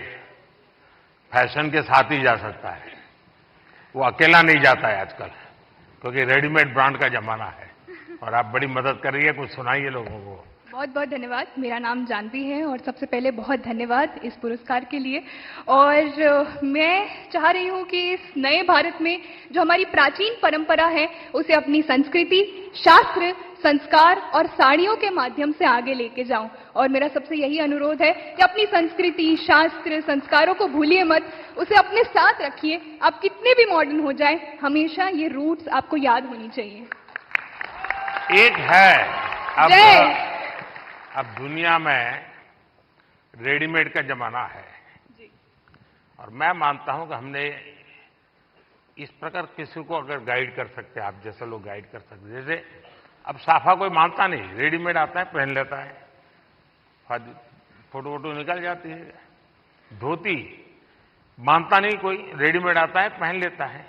फैशन के साथ ही जा सकता है, वो अकेला नहीं जाता है आजकल, क्योंकि रेडीमेड ब्रांड का जमाना है। और आप बड़ी मदद कर रही है, कुछ सुनाइए लोगों को। बहुत बहुत धन्यवाद। मेरा नाम जानवी है और सबसे पहले बहुत धन्यवाद इस पुरस्कार के लिए। और मैं चाह रही हूँ कि इस नए भारत में जो हमारी प्राचीन परंपरा है उसे अपनी संस्कृति, शास्त्र, संस्कार और साड़ियों के माध्यम से आगे लेके जाऊं। और मेरा सबसे यही अनुरोध है कि अपनी संस्कृति, शास्त्र, संस्कारों को भूलिए मत, उसे अपने साथ रखिए। आप कितने भी मॉडर्न हो जाएं, हमेशा ये रूट्स आपको याद होनी चाहिए। एक है अब दुनिया में रेडीमेड का जमाना है जी। और मैं मानता हूं कि हमने इस प्रकार किसी को अगर गाइड कर सकते हैं, आप जैसे लोग गाइड कर सकते, जैसे अब साफा कोई मानता नहीं, रेडीमेड आता है पहन लेता है, फोटो वोटो निकल जाती है। धोती मानता नहीं कोई, रेडीमेड आता है पहन लेता है।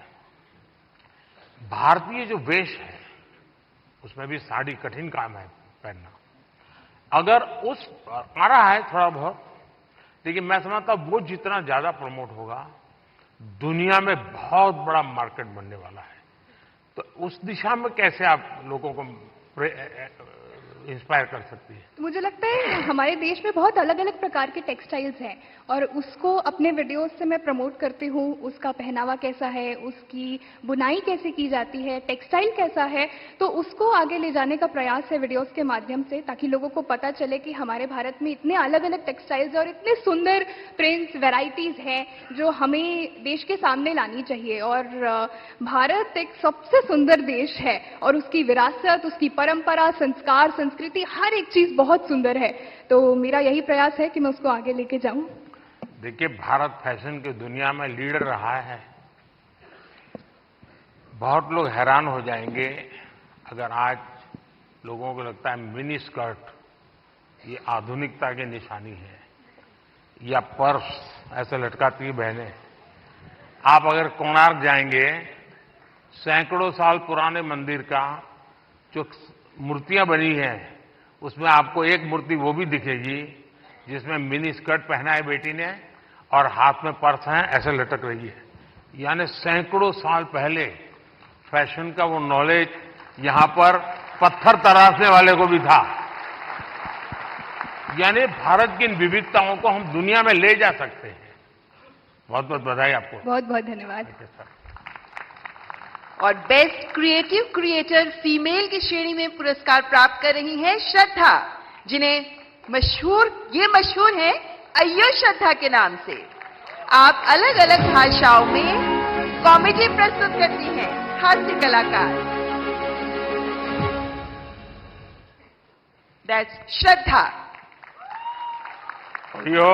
भारतीय जो वेश है उसमें भी साड़ी कठिन काम है पहनना। अगर उस आ रहा है थोड़ा बहुत, लेकिन मैं समझता हूं वो जितना ज्यादा प्रमोट होगा, दुनिया में बहुत बड़ा मार्केट बनने वाला है। तो उस दिशा में कैसे आप लोगों को इंस्पायर कर सकती है? तो मुझे लगता है हमारे देश में बहुत अलग अलग प्रकार के टेक्सटाइल्स हैं और उसको अपने वीडियोस से मैं प्रमोट करती हूँ। उसका पहनावा कैसा है, उसकी बुनाई कैसे की जाती है, टेक्सटाइल कैसा है, तो उसको आगे ले जाने का प्रयास है वीडियोस के माध्यम से, ताकि लोगों को पता चले कि हमारे भारत में इतने अलग अलग टेक्सटाइल्स और इतने सुंदर प्रिंट्स, वेराइटीज हैं जो हमें देश के सामने लानी चाहिए। और भारत एक सबसे सुंदर देश है और उसकी विरासत, उसकी परंपरा, संस्कार, संस्कृति, हर एक चीज बहुत सुंदर है। तो मेरा यही प्रयास है कि मैं उसको आगे लेके जाऊं। देखिए, भारत फैशन की दुनिया में लीडर रहा है। बहुत लोग हैरान हो जाएंगे अगर आज लोगों को लगता है मिनी स्कर्ट ये आधुनिकता की निशानी है, या पर्स ऐसे लटकाती है बहनें। आप अगर कोणार्क जाएंगे, सैकड़ों साल पुराने मंदिर का जो मूर्तियां बनी हैं, उसमें आपको एक मूर्ति वो भी दिखेगी जिसमें मिनी स्कर्ट पहना है बेटी ने और हाथ में पर्स है, ऐसे लटक रही है। यानी सैकड़ों साल पहले फैशन का वो नॉलेज यहां पर पत्थर तराशने वाले को भी था। यानी भारत की इन विविधताओं को हम दुनिया में ले जा सकते हैं। बहुत बहुत बधाई आपको। बहुत बहुत धन्यवाद। और बेस्ट क्रिएटिव क्रिएटर फीमेल की श्रेणी में पुरस्कार प्राप्त कर रही हैं श्रद्धा, जिन्हें मशहूर है अय्यो श्रद्धा के नाम से। आप अलग अलग भाषाओं में कॉमेडी प्रस्तुत करती हैं, हास्य कलाकार। दैट्स श्रद्धा। अय्यो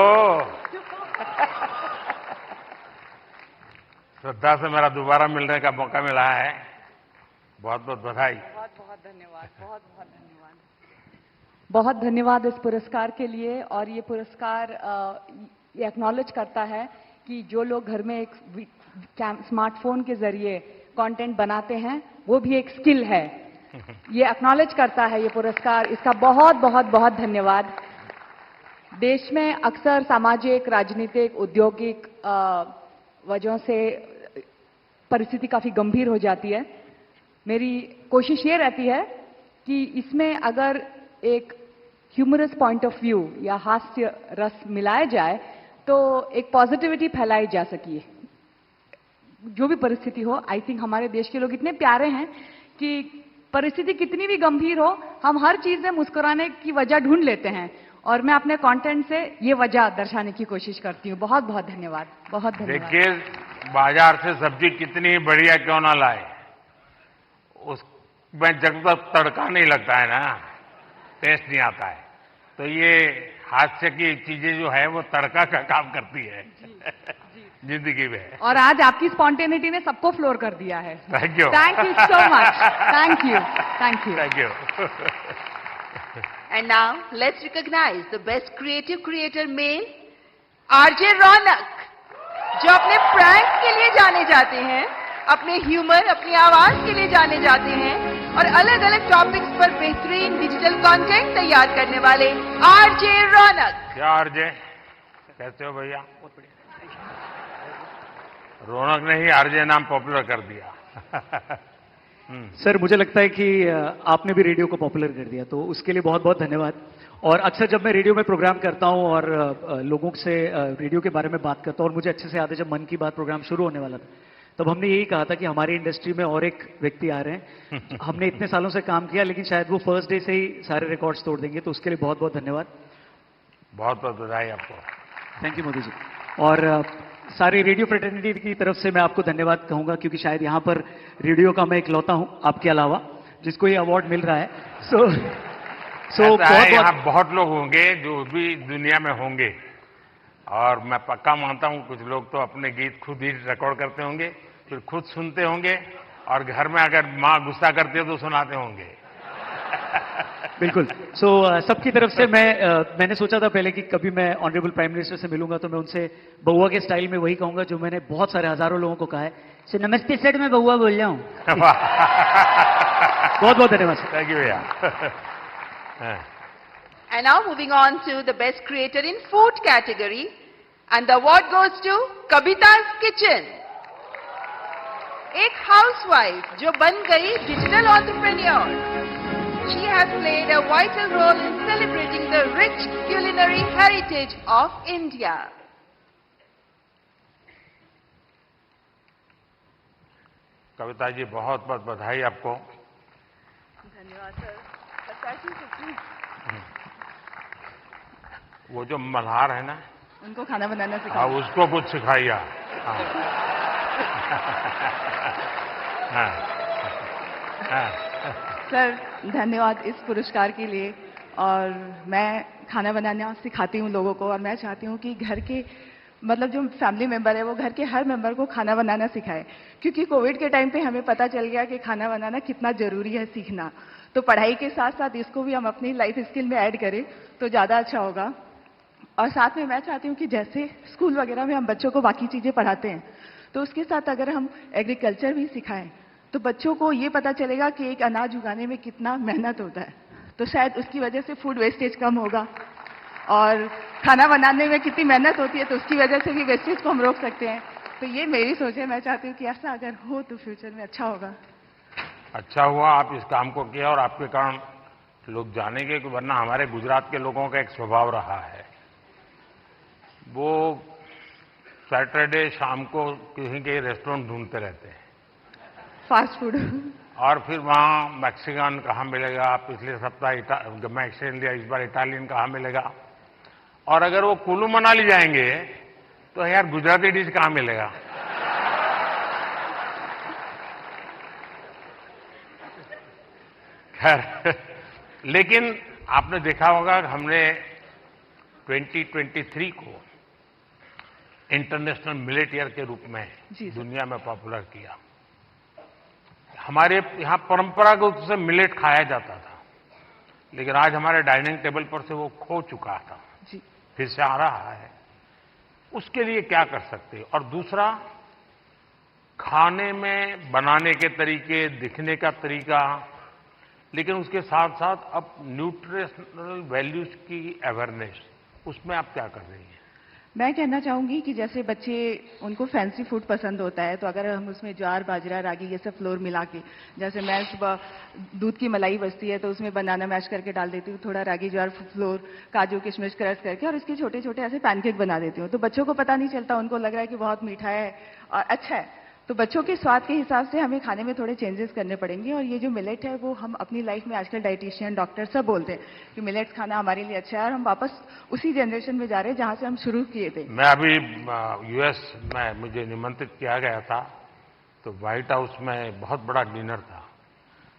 श्रद्धा से मेरा दोबारा मिलने का मौका मिला है। बहुत बहुत बधाई। बहुत बहुत धन्यवाद। बहुत बहुत धन्यवाद। बहुत धन्यवाद इस पुरस्कार के लिए। और ये पुरस्कार ये एक्नॉलेज करता है कि जो लोग घर में एक स्मार्टफोन के जरिए कंटेंट बनाते हैं, वो भी एक स्किल है। ये एक्नॉलेज करता है ये पुरस्कार। इसका बहुत बहुत बहुत धन्यवाद। देश में अक्सर सामाजिक, राजनीतिक, औद्योगिक वजहों से परिस्थिति काफी गंभीर हो जाती है। मेरी कोशिश ये रहती है कि इसमें अगर एक ह्यूमरस पॉइंट ऑफ व्यू या हास्य रस मिलाया जाए तो एक पॉजिटिविटी फैलाई जा सके। जो भी परिस्थिति हो, आई थिंक हमारे देश के लोग इतने प्यारे हैं कि परिस्थिति कितनी भी गंभीर हो, हम हर चीज में मुस्कुराने की वजह ढूंढ लेते हैं। और मैं अपने कंटेंट से ये वजह दर्शाने की कोशिश करती हूँ। बहुत बहुत धन्यवाद। बहुत धन्यवाद। देखिए, बाजार से सब्जी कितनी बढ़िया क्यों ना लाए, उसमें जब तक तड़का नहीं लगता है ना, टेस्ट नहीं आता है। तो ये हास्य की चीजें जो है वो तड़का का काम करती है जिंदगी में। और आज आपकी स्पॉन्टेनिटी ने सबको फ्लोर कर दिया है। Thank you. Thank you so much. Thank you. Thank you. Thank you. And now let's recognize the best creative creator male, RJ Raunak, जो अपने प्रैंक के लिए जाने जाते हैं, अपने ह्यूमर, अपनी आवाज के लिए जाने जाते हैं। और अलग अलग टॉपिक्स पर बेहतरीन डिजिटल कंटेंट तैयार करने वाले आरजे रौनक। क्या आरजे, कैसे हो भैया? रौनक ने ही आरजे नाम पॉपुलर कर दिया। सर, मुझे लगता है कि आपने भी रेडियो को पॉपुलर कर दिया, तो उसके लिए बहुत बहुत धन्यवाद। और अक्सर जब मैं रेडियो में प्रोग्राम करता हूं और लोगों से रेडियो के बारे में बात करता हूं, और मुझे अच्छे से याद है जब मन की बात प्रोग्राम शुरू होने वाला था, तब हमने यही कहा था कि हमारी इंडस्ट्री में और एक व्यक्ति आ रहे हैं। हमने इतने सालों से काम किया, लेकिन शायद वो फर्स्ट डे से ही सारे रिकॉर्ड्स तोड़ देंगे, तो उसके लिए बहुत बहुत धन्यवाद। बहुत बहुत बधाई आपको। Thank you Modi ji. और सारी रेडियो फ्रेटर्निटी की तरफ से मैं आपको धन्यवाद कहूंगा, क्योंकि शायद यहां पर रेडियो का मैं इकलौता हूं आपके अलावा जिसको ये अवार्ड मिल रहा है। यहाँ बहुत लोग होंगे जो भी दुनिया में होंगे, और मैं पक्का मानता हूं कुछ लोग तो अपने गीत खुद ही रिकॉर्ड करते होंगे, फिर खुद सुनते होंगे, और घर में अगर माँ गुस्सा करती है तो सुनाते होंगे। बिल्कुल। सबकी तरफ से मैंने सोचा था पहले कि कभी मैं ऑनरेबल प्राइम मिनिस्टर से मिलूंगा तो मैं उनसे बउआ के स्टाइल में वही कहूंगा जो मैंने बहुत सारे हजारों लोगों को कहा है, सर नमस्ते सर, मैं बउआ बोल रहा हूँ। बहुत बहुत धन्यवाद सर। थैंक यू भैया। And now moving on to the best creator in food category, and the award goes to Kavita's Kitchen. एक हाउसवाइफ जो बन गई digital entrepreneur. She has played a vital role in celebrating the rich culinary heritage of India. Kavita ji, बहुत बहुत बधाई आपको। धन्यवाद sir. वो जो मल्हार है ना, उनको खाना बनाना हाँ, सिखाओ। उसको कुछ सिखाइए। सर, धन्यवाद इस पुरस्कार के लिए। और मैं खाना बनाना सिखाती हूँ लोगों को, और मैं चाहती हूँ कि घर के मतलब जो फैमिली मेंबर है वो घर के हर मेंबर को खाना बनाना सिखाए, क्योंकि कोविड के टाइम पे हमें पता चल गया कि खाना बनाना कितना जरूरी है सीखना। तो पढ़ाई के साथ साथ इसको भी हम अपनी लाइफ स्किल में ऐड करें तो ज़्यादा अच्छा होगा। और साथ में मैं चाहती हूँ कि जैसे स्कूल वगैरह में हम बच्चों को बाकी चीज़ें पढ़ाते हैं, तो उसके साथ अगर हम एग्रीकल्चर भी सिखाएं तो बच्चों को ये पता चलेगा कि एक अनाज उगाने में कितना मेहनत होता है, तो शायद उसकी वजह से फूड वेस्टेज कम होगा। और खाना बनाने में कितनी मेहनत होती है, तो उसकी वजह से भी वेस्टेज को हम रोक सकते हैं। तो ये मेरी सोच है, मैं चाहती हूँ कि ऐसा अगर हो तो फ्यूचर में अच्छा होगा। अच्छा हुआ आप इस काम को किया, और आपके कारण लोग जानेंगे, कि वरना हमारे गुजरात के लोगों का एक स्वभाव रहा है, वो सैटरडे शाम को कहीं के रेस्टोरेंट ढूंढते रहते हैं, फास्ट फूड। और फिर वहाँ मैक्सिकन कहाँ मिलेगा, पिछले सप्ताह मैक्सिकन दिया, इस बार इटालियन कहाँ मिलेगा। और अगर वो कुल्लू मनाली जाएंगे तो यार गुजराती डिश कहाँ मिलेगा। खैर, लेकिन आपने देखा होगा कि हमने 2023 को इंटरनेशनल मिलेट ईयर के रूप में दुनिया में पॉपुलर किया। हमारे यहाँ परंपरागत रूप से मिलेट खाया जाता था, लेकिन आज हमारे डाइनिंग टेबल पर से वो खो चुका था, फिर से आ रहा है। उसके लिए क्या कर सकते हैं? और दूसरा, खाने में बनाने के तरीके, दिखने का तरीका, लेकिन उसके साथ साथ अब न्यूट्रिशनल वैल्यूज की अवेयरनेस, उसमें आप क्या कर रही हैं? मैं कहना चाहूंगी कि जैसे बच्चे उनको फैंसी फूड पसंद होता है, तो अगर हम उसमें ज्वार, बाजरा, रागी ये सब फ्लोर मिला के, जैसे मैं सुबह दूध की मलाई बचती है तो उसमें बनाना मैश करके डाल देती हूँ, थोड़ा रागी ज्वार फ्लोर, काजू किशमिश क्रश करके, और इसके छोटे छोटे ऐसे पैनकेक बना देती हूँ। तो बच्चों को पता नहीं चलता, उनको लग रहा है कि बहुत मीठा है और अच्छा है। तो बच्चों के स्वाद के हिसाब से हमें खाने में थोड़े चेंजेस करने पड़ेंगे। और ये जो मिलेट है वो हम अपनी लाइफ में आजकल डाइटिशियन, डॉक्टर सब बोलते हैं कि मिलेट्स खाना हमारे लिए अच्छा है, और हम वापस उसी जनरेशन में जा रहे हैं जहां से हम शुरू किए थे। मैं अभी यूएस में मुझे निमंत्रित किया गया था, तो व्हाइट हाउस में बहुत बड़ा डिनर था,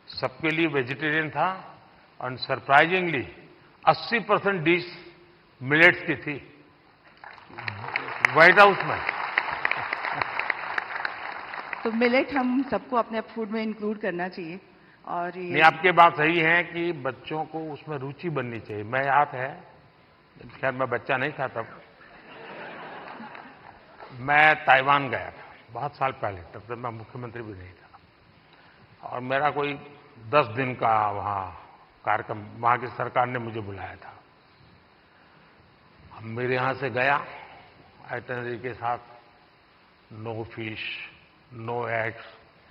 सबके लिए वेजिटेरियन था, और सरप्राइजिंगली 80% डिश मिलेट्स की थी व्हाइट हाउस में। तो मिलेट हम सबको अपने फूड में इंक्लूड करना चाहिए। और ये नहीं, आपकी बात सही है कि बच्चों को उसमें रुचि बननी चाहिए। मैं याद है, खैर मैं बच्चा नहीं था तब, मैं ताइवान गया था बहुत साल पहले, तब तक मैं मुख्यमंत्री भी नहीं था, और मेरा कोई 10 दिन का वहाँ कार्यक्रम, वहाँ की सरकार ने मुझे बुलाया था। अब मेरे यहाँ से गया आइटनरी के साथ, no fish, no eggs,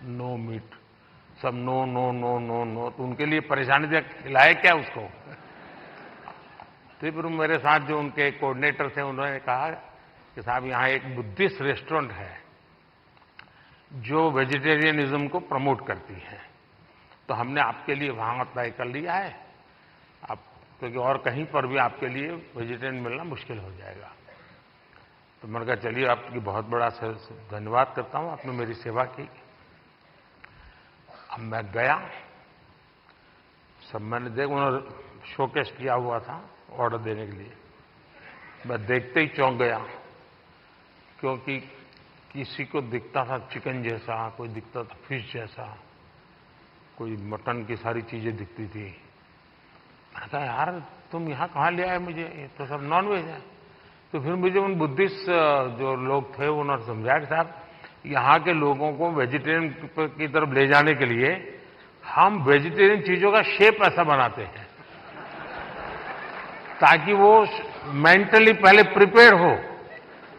no meat, सब no no no no no. तो उनके लिए परेशानी थी, खिलाए क्या उसको। तो फिर मेरे साथ जो उनके कोऑर्डिनेटर थे उन्होंने कहा कि साहब यहाँ एक बुद्धिस्ट रेस्टोरेंट है जो वेजिटेरियनिज्म को प्रमोट करती है, तो हमने आपके लिए वहां तय कर लिया है, आप क्योंकि और कहीं पर भी आपके लिए वेजिटेरियन मिलना मुश्किल हो जाएगा। तो मैंने कहा चलिए आपकी बहुत बड़ा धन्यवाद करता हूं, आपने मेरी सेवा की। अब मैं गया, सब मैंने देखा, उन्होंने शोकेस किया हुआ था ऑर्डर देने के लिए। मैं देखते ही चौंक गया, क्योंकि किसी को दिखता था चिकन जैसा, कोई दिखता था फिश जैसा, कोई मटन की सारी चीजें दिखती थी। मैंने कहा यार तुम यहाँ कहाँ ले आए मुझे, ये तो सब नॉन वेज है। तो फिर मुझे उन बुद्धिस्ट जो लोग थे उन्होंने समझाया कि साहब यहाँ के लोगों को वेजिटेरियन की तरफ ले जाने के लिए हम वेजिटेरियन चीजों का शेप ऐसा बनाते हैं ताकि वो मेंटली पहले प्रिपेयर हो।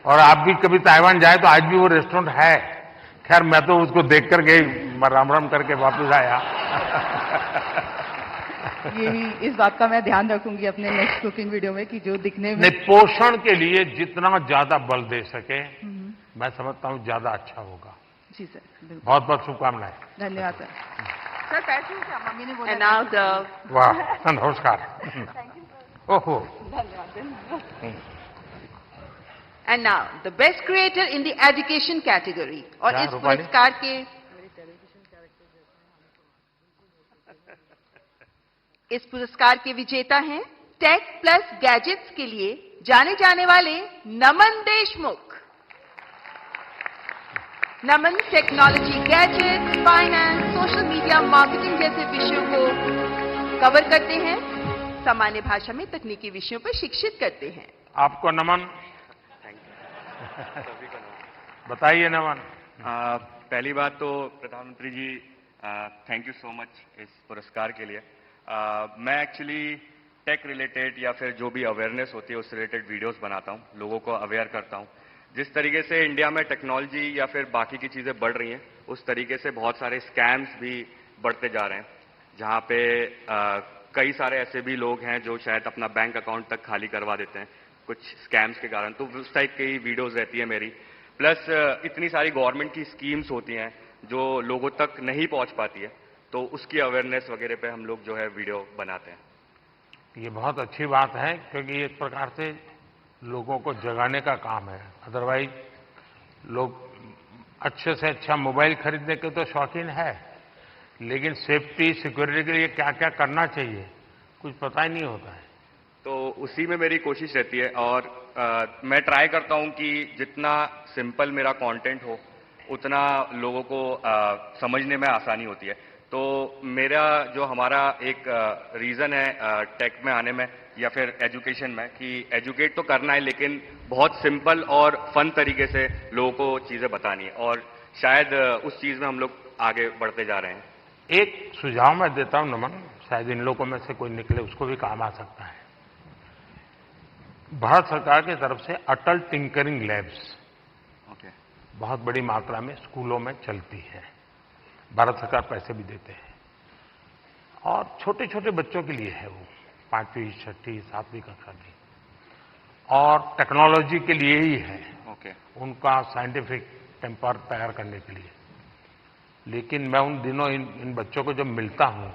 और आप भी कभी ताइवान जाए तो आज भी वो रेस्टोरेंट है। खैर मैं तो उसको देख करके राम राम करके वापस आया। यही इस बात का मैं ध्यान रखूंगी अपने नेक्स्ट कुकिंग वीडियो में कि जो दिखने में नहीं, पोषण के लिए जितना ज्यादा बल दे सके मैं समझता हूं ज्यादा अच्छा होगा। जी सर, बिल्कुल। बहुत बहुत शुभकामनाएं। धन्यवाद सर। सर बैठो, क्या मम्मी ने बोला। And now the वाह, नमस्कार। ओहो, And now the best creator in the education category, और क्या, इस रूपाली? पुरस्कार के इस पुरस्कार के विजेता हैं टेक प्लस गैजेट्स के लिए जाने जाने वाले Naman Deshmukh. Naman technology, gadgets, finance, social media, marketing जैसे विषयों को कवर करते हैं, सामान्य भाषा में तकनीकी विषयों पर शिक्षित करते हैं। आपको नमन। बताइए नमन। पहली बात तो प्रधानमंत्री जी थैंक यू सो मच इस पुरस्कार के लिए। मैं एक्चुअली टेक रिलेटेड या फिर जो भी अवेयरनेस होती है उससे रिलेटेड वीडियोस बनाता हूँ, लोगों को अवेयर करता हूँ। जिस तरीके से इंडिया में टेक्नोलॉजी या फिर बाकी की चीज़ें बढ़ रही हैं उस तरीके से बहुत सारे स्कैम्स भी बढ़ते जा रहे हैं, जहाँ पे कई सारे ऐसे भी लोग हैं जो शायद अपना बैंक अकाउंट तक खाली करवा देते हैं कुछ स्कैम्स के कारण। तो उस टाइप की वीडियोस रहती है मेरी। प्लस इतनी सारी गवर्नमेंट की स्कीम्स होती हैं जो लोगों तक नहीं पहुंच पाती है, तो उसकी अवेयरनेस वगैरह पे हम लोग जो है वीडियो बनाते हैं। ये बहुत अच्छी बात है, क्योंकि एक प्रकार से लोगों को जगाने का काम है। अदरवाइज लोग अच्छे से अच्छा मोबाइल खरीदने के तो शौकीन है, लेकिन सेफ्टी सिक्योरिटी के लिए क्या क्या करना चाहिए कुछ पता ही नहीं होता है। तो उसी में मेरी कोशिश रहती है और मैं ट्राई करता हूं कि जितना सिंपल मेरा कंटेंट हो उतना लोगों को समझने में आसानी होती है। तो मेरा जो हमारा एक रीज़न है टेक में आने में या फिर एजुकेशन में कि एजुकेट तो करना है लेकिन बहुत सिंपल और फन तरीके से लोगों को चीज़ें बतानी है, और शायद उस चीज़ में हम लोग आगे बढ़ते जा रहे हैं। एक सुझाव मैं देता हूं नमन, शायद इन लोगों में से कोई निकले उसको भी काम आ सकता है। भारत सरकार की तरफ से अटल टिंकरिंग लैब्स बहुत बड़ी मात्रा में स्कूलों में चलती है। भारत सरकार पैसे भी देते हैं और छोटे छोटे बच्चों के लिए है वो, 5वीं 6वीं 7वीं कक्षा की, और टेक्नोलॉजी के लिए ही है। उनका साइंटिफिक टेम्पर तैयार करने के लिए। लेकिन मैं उन दिनों इन बच्चों को जब मिलता हूं,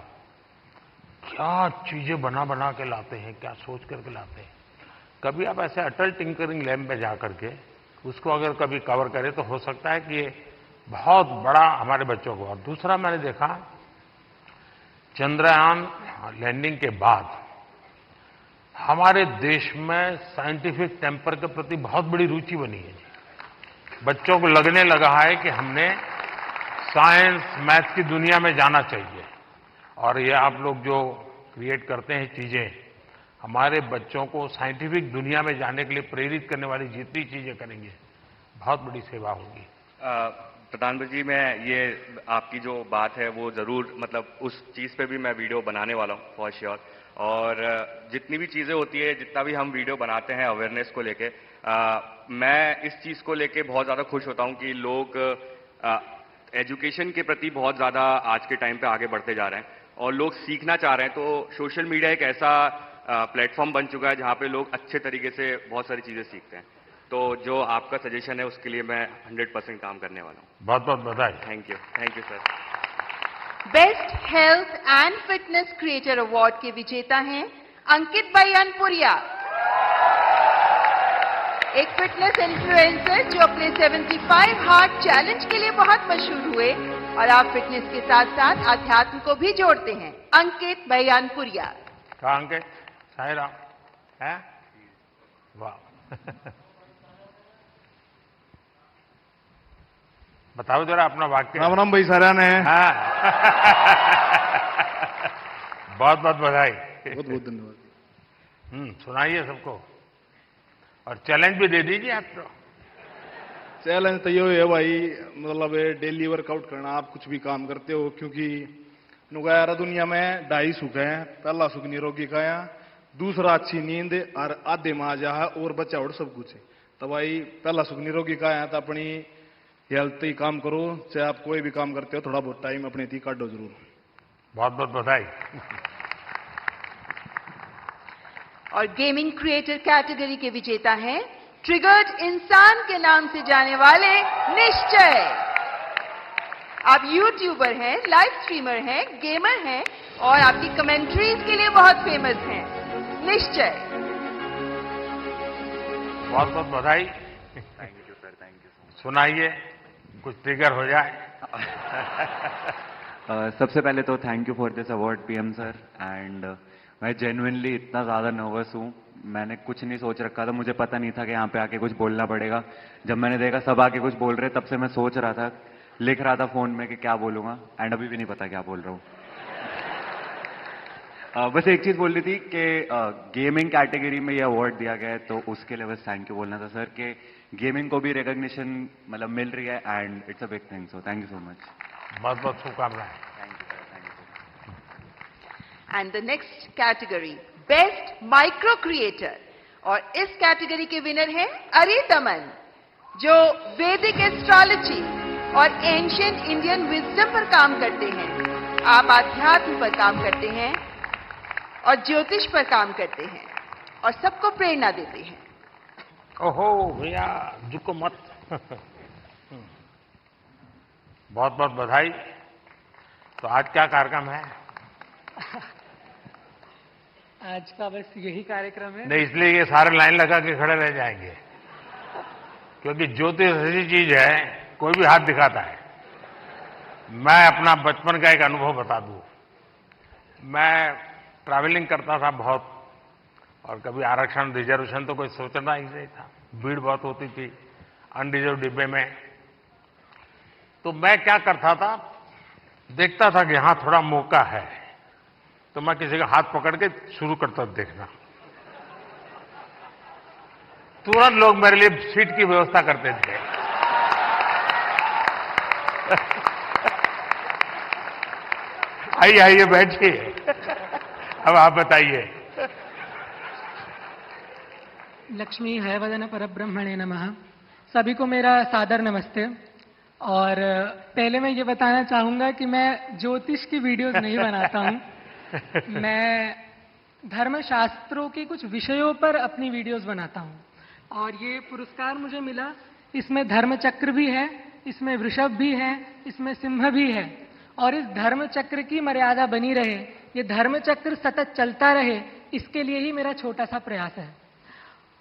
क्या चीजें बना बना के लाते हैं, क्या सोच करके लाते हैं। कभी आप ऐसे अटल टिंकरिंग लैब में जाकर के उसको अगर कभी कवर करें तो हो सकता है कि ये बहुत बड़ा हमारे बच्चों को। और दूसरा मैंने देखा, चंद्रयान लैंडिंग के बाद हमारे देश में साइंटिफिक टेम्पर के प्रति बहुत बड़ी रुचि बनी है। बच्चों को लगने लगा है कि हमने साइंस मैथ की दुनिया में जाना चाहिए। और ये आप लोग जो क्रिएट करते हैं चीजें, हमारे बच्चों को साइंटिफिक दुनिया में जाने के लिए प्रेरित करने वाली जितनी चीजें करेंगे बहुत बड़ी सेवा होगी। प्रधानमंत्री जी, मैं ये आपकी जो बात है वो ज़रूर मतलब उस चीज़ पे भी मैं वीडियो बनाने वाला हूँ फॉर श्योर। और जितनी भी चीज़ें होती है, जितना भी हम वीडियो बनाते हैं अवेयरनेस को लेके, मैं इस चीज़ को लेके बहुत ज़्यादा खुश होता हूँ कि लोग एजुकेशन के प्रति बहुत ज़्यादा आज के टाइम पे आगे बढ़ते जा रहे हैं और लोग सीखना चाह रहे हैं। तो सोशल मीडिया एक ऐसा प्लेटफॉर्म बन चुका है जहाँ पे लोग अच्छे तरीके से बहुत सारी चीज़ें सीखते हैं। तो जो आपका सजेशन है उसके लिए मैं 100% काम करने वाला हूँ। बहुत बहुत बधाई। Thank you sir. Best health and fitness creator award के विजेता हैं अंकित भाई अनपुरिया, एक फिटनेस इन्फ्लुएंसर जो अपने 75 हार्ट चैलेंज के लिए बहुत मशहूर हुए और आप फिटनेस के साथ साथ अध्यात्म को भी जोड़ते हैं। अंकित भाई अनपुरिया। कहा अंकित? साई राम है? वाह। बताओ जरा अपना वाक्य। राम राम भाई सारा ने। हाँ। बहुत बहुत बधाई। बहुत बहुत धन्यवाद। सुनाइए सबको और चैलेंज भी दे दीजिए आप तो। चैलेंज तो ये है भाई, मतलब डेली वर्कआउट करना। आप कुछ भी काम करते हो, क्योंकि नुगारा दुनिया में 2.5 सुख है। पहला सुख निरोगी काया, दूसरा अच्छी नींद और आधे में आ जा है और बच्चा और सब कुछ है। तो भाई पहला सुख निरोगी काया, तो अपनी हेल्थ ही काम करो। चाहे आप कोई भी काम करते हो, थोड़ा बहुत टाइम अपने थी काटो जरूर। बहुत बहुत बधाई। और गेमिंग क्रिएटर कैटेगरी के विजेता हैं ट्रिगर्ड इंसान के नाम से जाने वाले निश्चय। आप यूट्यूबर हैं, लाइव स्ट्रीमर हैं, गेमर हैं और आपकी कमेंट्रीज के लिए बहुत फेमस हैं। निश्चय, बहुत बहुत बधाई। Thank you sir, thank you. सुनाइए, कुछ ट्रिगर हो जाए। सबसे पहले तो thank you for this award PM sir. And मैं जेन्युइनली इतना ज़्यादा नर्वस हूँ, मैंने कुछ नहीं सोच रखा था। मुझे पता नहीं था कि यहाँ पे आके कुछ बोलना पड़ेगा। जब मैंने देखा सब आके कुछ बोल रहे, तब से मैं सोच रहा था, लिख रहा था फोन में कि क्या बोलूँगा, एंड अभी भी नहीं पता क्या बोल रहा हूँ। बस एक चीज़ बोलनी थी कि गेमिंग कैटेगरी में ये अवार्ड दिया गया है, तो उसके लिए बस थैंक यू बोलना था सर कि गेमिंग को भी रिकॉग्निशन मतलब मिल रही है and it's a big thing. So thank you so much. बहुत बहुत शुभकामनाएं। And the next category best micro creator, और इस कैटेगरी के विनर हैं अरिदमन, जो वैदिक एस्ट्रोलॉजी और एंशिएंट इंडियन विजडम पर काम करते हैं। आप आध्यात्म पर काम करते हैं और ज्योतिष पर काम करते हैं और सबको प्रेरणा देते हैं। ओहो भैया झुको मत। बहुत बहुत बधाई। तो आज क्या कार्यक्रम है? आज का बस यही कार्यक्रम है। नहीं, इसलिए ये सारे लाइन लगा के खड़े रह जाएंगे, क्योंकि ज्योतिष ऐसी चीज है, कोई भी हाथ दिखाता है। मैं अपना बचपन का एक अनुभव बता दूं। मैं ट्रैवलिंग करता था बहुत, और कभी आरक्षण रिजर्वेशन तो कोई सोचना ही नहीं था। भीड़ बहुत होती थी अनरिजर्व डिब्बे में। तो मैं क्या करता था, देखता था कि यहां थोड़ा मौका है, तो मैं किसी का हाथ पकड़ के शुरू करता देखना। तुरंत लोग मेरे लिए सीट की व्यवस्था करते थे। आइए आइए बैठिए। अब आप बताइए। लक्ष्मी हयवदन परब्रह्मणे नमः। सभी को मेरा सादर नमस्ते। और पहले मैं ये बताना चाहूंगा कि मैं ज्योतिष की वीडियोस नहीं बनाता हूं। मैं धर्मशास्त्रों के कुछ विषयों पर अपनी वीडियोस बनाता हूं। और ये पुरस्कार मुझे मिला, इसमें धर्मचक्र भी है, इसमें वृषभ भी है, इसमें सिंह भी है। और इस धर्मचक्र की मर्यादा बनी रहे, ये धर्मचक्र सतत चलता रहे, इसके लिए ही मेरा छोटा सा प्रयास है।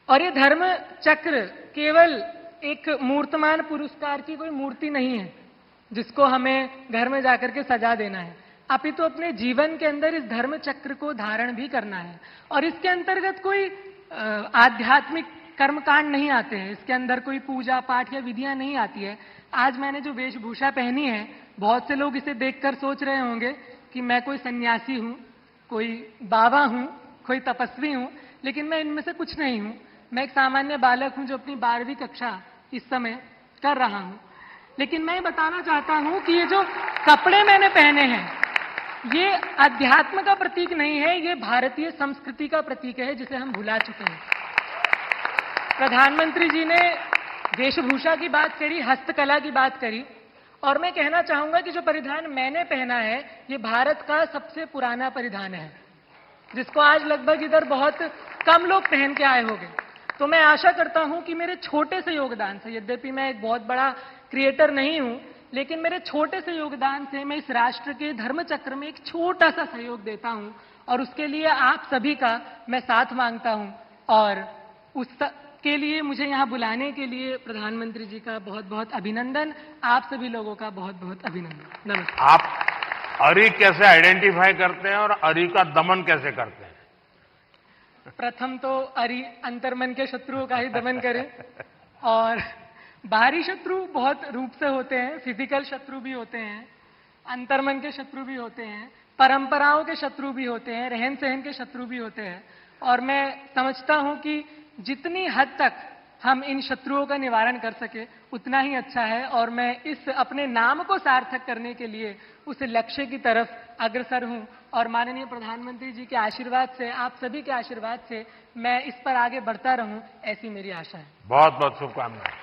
और ये धर्मचक्र केवल एक मूर्तमान पुरस्कार की कोई मूर्ति नहीं है जिसको हमें घर में जाकर के सजा देना है। अपितु अपने जीवन के अंदर इस धर्म चक्र को धारण भी करना है। और इसके अंतर्गत कोई आध्यात्मिक कर्मकांड नहीं आते हैं, इसके अंदर कोई पूजा पाठ या विधियां नहीं आती है। आज मैंने जो वेशभूषा पहनी है, बहुत से लोग इसे देखकर सोच रहे होंगे कि मैं कोई सन्यासी हूं, कोई बाबा हूं, कोई तपस्वी हूं, लेकिन मैं इनमें से कुछ नहीं हूं। मैं एक सामान्य बालक हूं जो अपनी 12वीं कक्षा इस समय कर रहा हूं। लेकिन मैं बताना चाहता हूं कि ये जो कपड़े मैंने पहने हैं, ये अध्यात्म का प्रतीक नहीं है, ये भारतीय संस्कृति का प्रतीक है, जिसे हम भुला चुके हैं। प्रधानमंत्री जी ने वेशभूषा की बात करी, हस्तकला की बात करी, और मैं कहना चाहूंगा कि जो परिधान मैंने पहना है, ये भारत का सबसे पुराना परिधान है, जिसको आज लगभग इधर बहुत कम लोग पहन के आए होंगे। तो मैं आशा करता हूं कि मेरे छोटे से योगदान से, यद्यपि मैं एक बहुत बड़ा क्रिएटर नहीं हूं, लेकिन मेरे छोटे से योगदान से मैं इस राष्ट्र के धर्म चक्र में एक छोटा सा सहयोग देता हूं, और उसके लिए आप सभी का मैं साथ मांगता हूं। और उसके लिए मुझे यहां बुलाने के लिए प्रधानमंत्री जी का बहुत बहुत अभिनंदन, आप सभी लोगों का बहुत बहुत अभिनंदन। नमस्कार। आप अरी कैसे आइडेंटिफाई करते हैं और अरी का दमन कैसे करते हैं? प्रथम तो अरी अंतर्मन के शत्रुओं का ही दमन करें, और बाहरी शत्रु बहुत रूप से होते हैं, फिजिकल शत्रु भी होते हैं, अंतर्मन के शत्रु भी होते हैं, परंपराओं के शत्रु भी होते हैं, रहन सहन के शत्रु भी होते हैं। और मैं समझता हूं कि जितनी हद तक हम इन शत्रुओं का निवारण कर सके उतना ही अच्छा है, और मैं इस अपने नाम को सार्थक करने के लिए उस लक्ष्य की तरफ अग्रसर हूं। और माननीय प्रधानमंत्री जी के आशीर्वाद से, आप सभी के आशीर्वाद से मैं इस पर आगे बढ़ता रहूं, ऐसी मेरी आशा है। बहुत बहुत शुभकामनाएं।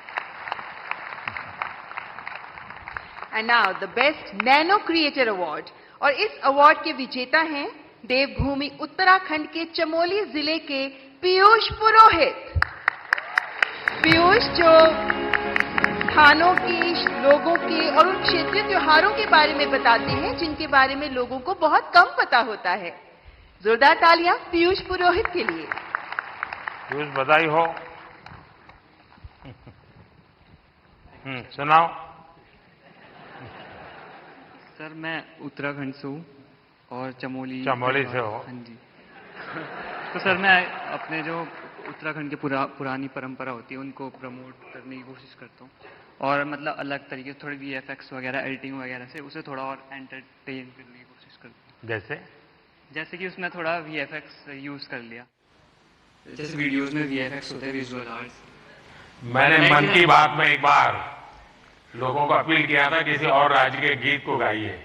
And now the best nano creator award, और इस अवार्ड के विजेता हैं देवभूमि उत्तराखंड के चमोली जिले के पीयूष पुरोहित। पीयूष जो स्थानों की, लोगों के और उन क्षेत्रीय त्योहारों के बारे में बताते हैं जिनके बारे में लोगों को बहुत कम पता होता है। जोरदार तालियां पीयूष पुरोहित के लिए। पीयूष, बधाई हो। सुनाओ। सर, मैं उत्तराखंड से हूँ और चमोली से हो। हाँ जी। तो सर, मैं अपने जो उत्तराखंड की पुरानी परंपरा होती है उनको प्रमोट करने की कोशिश करता हूँ, और मतलब अलग तरीके से थोड़ी VFX वगैरह, एडिटिंग वगैरह से उसे थोड़ा और एंटरटेन करने की कोशिश करता हूँ। जैसे कि उसमें थोड़ा VFX यूज कर लिया, जैसे वीडियोस में VFX होते हैं, विजुअल आर्ट्स। मैंने मन की बात में एक बार लोगों को अपील किया था किसी और राज्य के गीत को गाइए,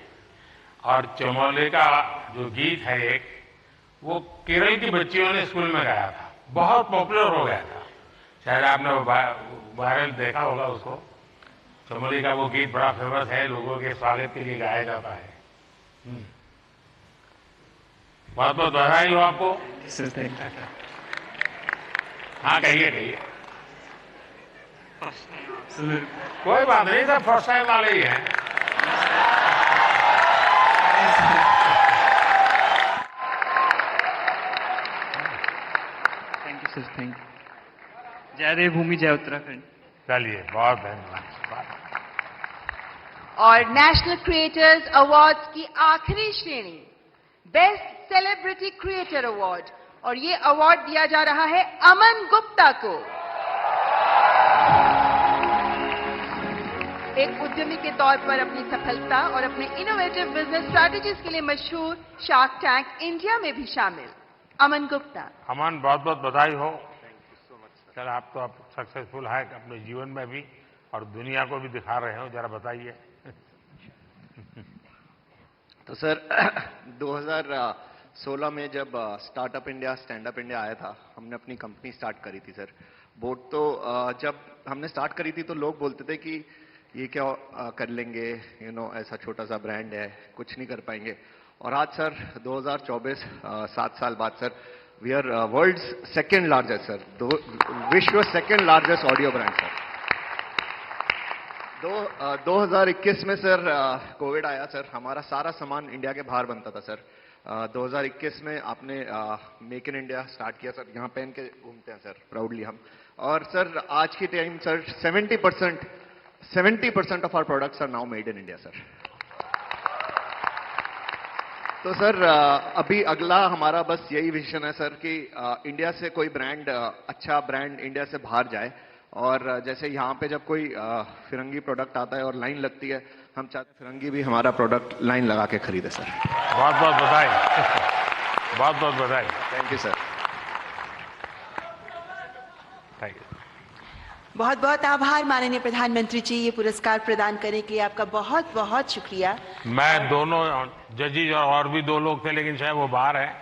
और चमोली का जो गीत है एक, वो केरल की बच्चियों ने स्कूल में गाया था, बहुत पॉपुलर हो गया था। शायद आपने वायरल देखा होगा उसको। चमोली का वो गीत बड़ा फेमस है, लोगों के स्वागत के लिए गाया जाता है। बहुत बहुत बधाई हो आपको। हाँ, कहिए। कोई बात नहीं, सब फर्स्ट टाइम वाले ही हैं। Thank you sir, thank you. जय देवभूमि, जय उत्तराखंड। चलिए, बहुत धन्यवाद। और नेशनल क्रिएटर्स अवार्ड्स की आखिरी श्रेणी, बेस्ट सेलिब्रिटी क्रिएटर अवार्ड, और ये अवार्ड दिया जा रहा है अमन गुप्ता को। एक उद्यमी के तौर पर अपनी सफलता और अपने इनोवेटिव बिजनेस स्ट्रैटेजीज के लिए मशहूर शार्क टैंक इंडिया में भी शामिल अमन गुप्ता। अमन, बहुत बहुत बधाई हो। सर, आप तो अब सक्सेसफुल है अपने जीवन में भी और दुनिया को भी दिखा रहे हो, जरा बताइए। तो सर 2016 में जब startup India, stand up India आया था, हमने अपनी कंपनी स्टार्ट करी थी सर। बोट तो जब हमने स्टार्ट करी थी तो लोग बोलते थे कि ये क्या कर लेंगे, ऐसा छोटा सा ब्रांड है, कुछ नहीं कर पाएंगे। और आज सर 2024, 7 साल बाद sir, we are world's second largest sir, विश्व second largest audio brand sir. 2021 में सर कोविड आया सर, हमारा सारा सामान इंडिया के बाहर बनता था सर। 2021 में आपने मेक इन इंडिया स्टार्ट किया सर, यहाँ पहन के घूमते हैं सर प्राउडली हम। और सर आज की time sir 70% of our products are now made in India sir. तो सर अभी अगला हमारा बस यही विजन है सर कि इंडिया से कोई ब्रांड, अच्छा ब्रांड इंडिया से बाहर जाए। और जैसे यहाँ पे जब कोई फिरंगी प्रोडक्ट आता है और लाइन लगती है, हम चाहते फिरंगी भी हमारा प्रोडक्ट लाइन लगा के खरीदे सर। बहुत बहुत बधाई। बहुत बहुत बधाई। Thank you sir. Thank you. बहुत बहुत आभार माननीय प्रधानमंत्री जी, ये पुरस्कार प्रदान करने के लिए आपका बहुत बहुत शुक्रिया। मैं दोनों जजेज और भी 2 लोग थे, लेकिन शायद वो बाहर है।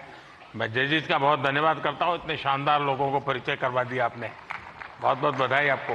मैं जजेज का बहुत धन्यवाद करता हूँ, इतने शानदार लोगों को परिचय करवा दिया आपने। बहुत बहुत बधाई आपको।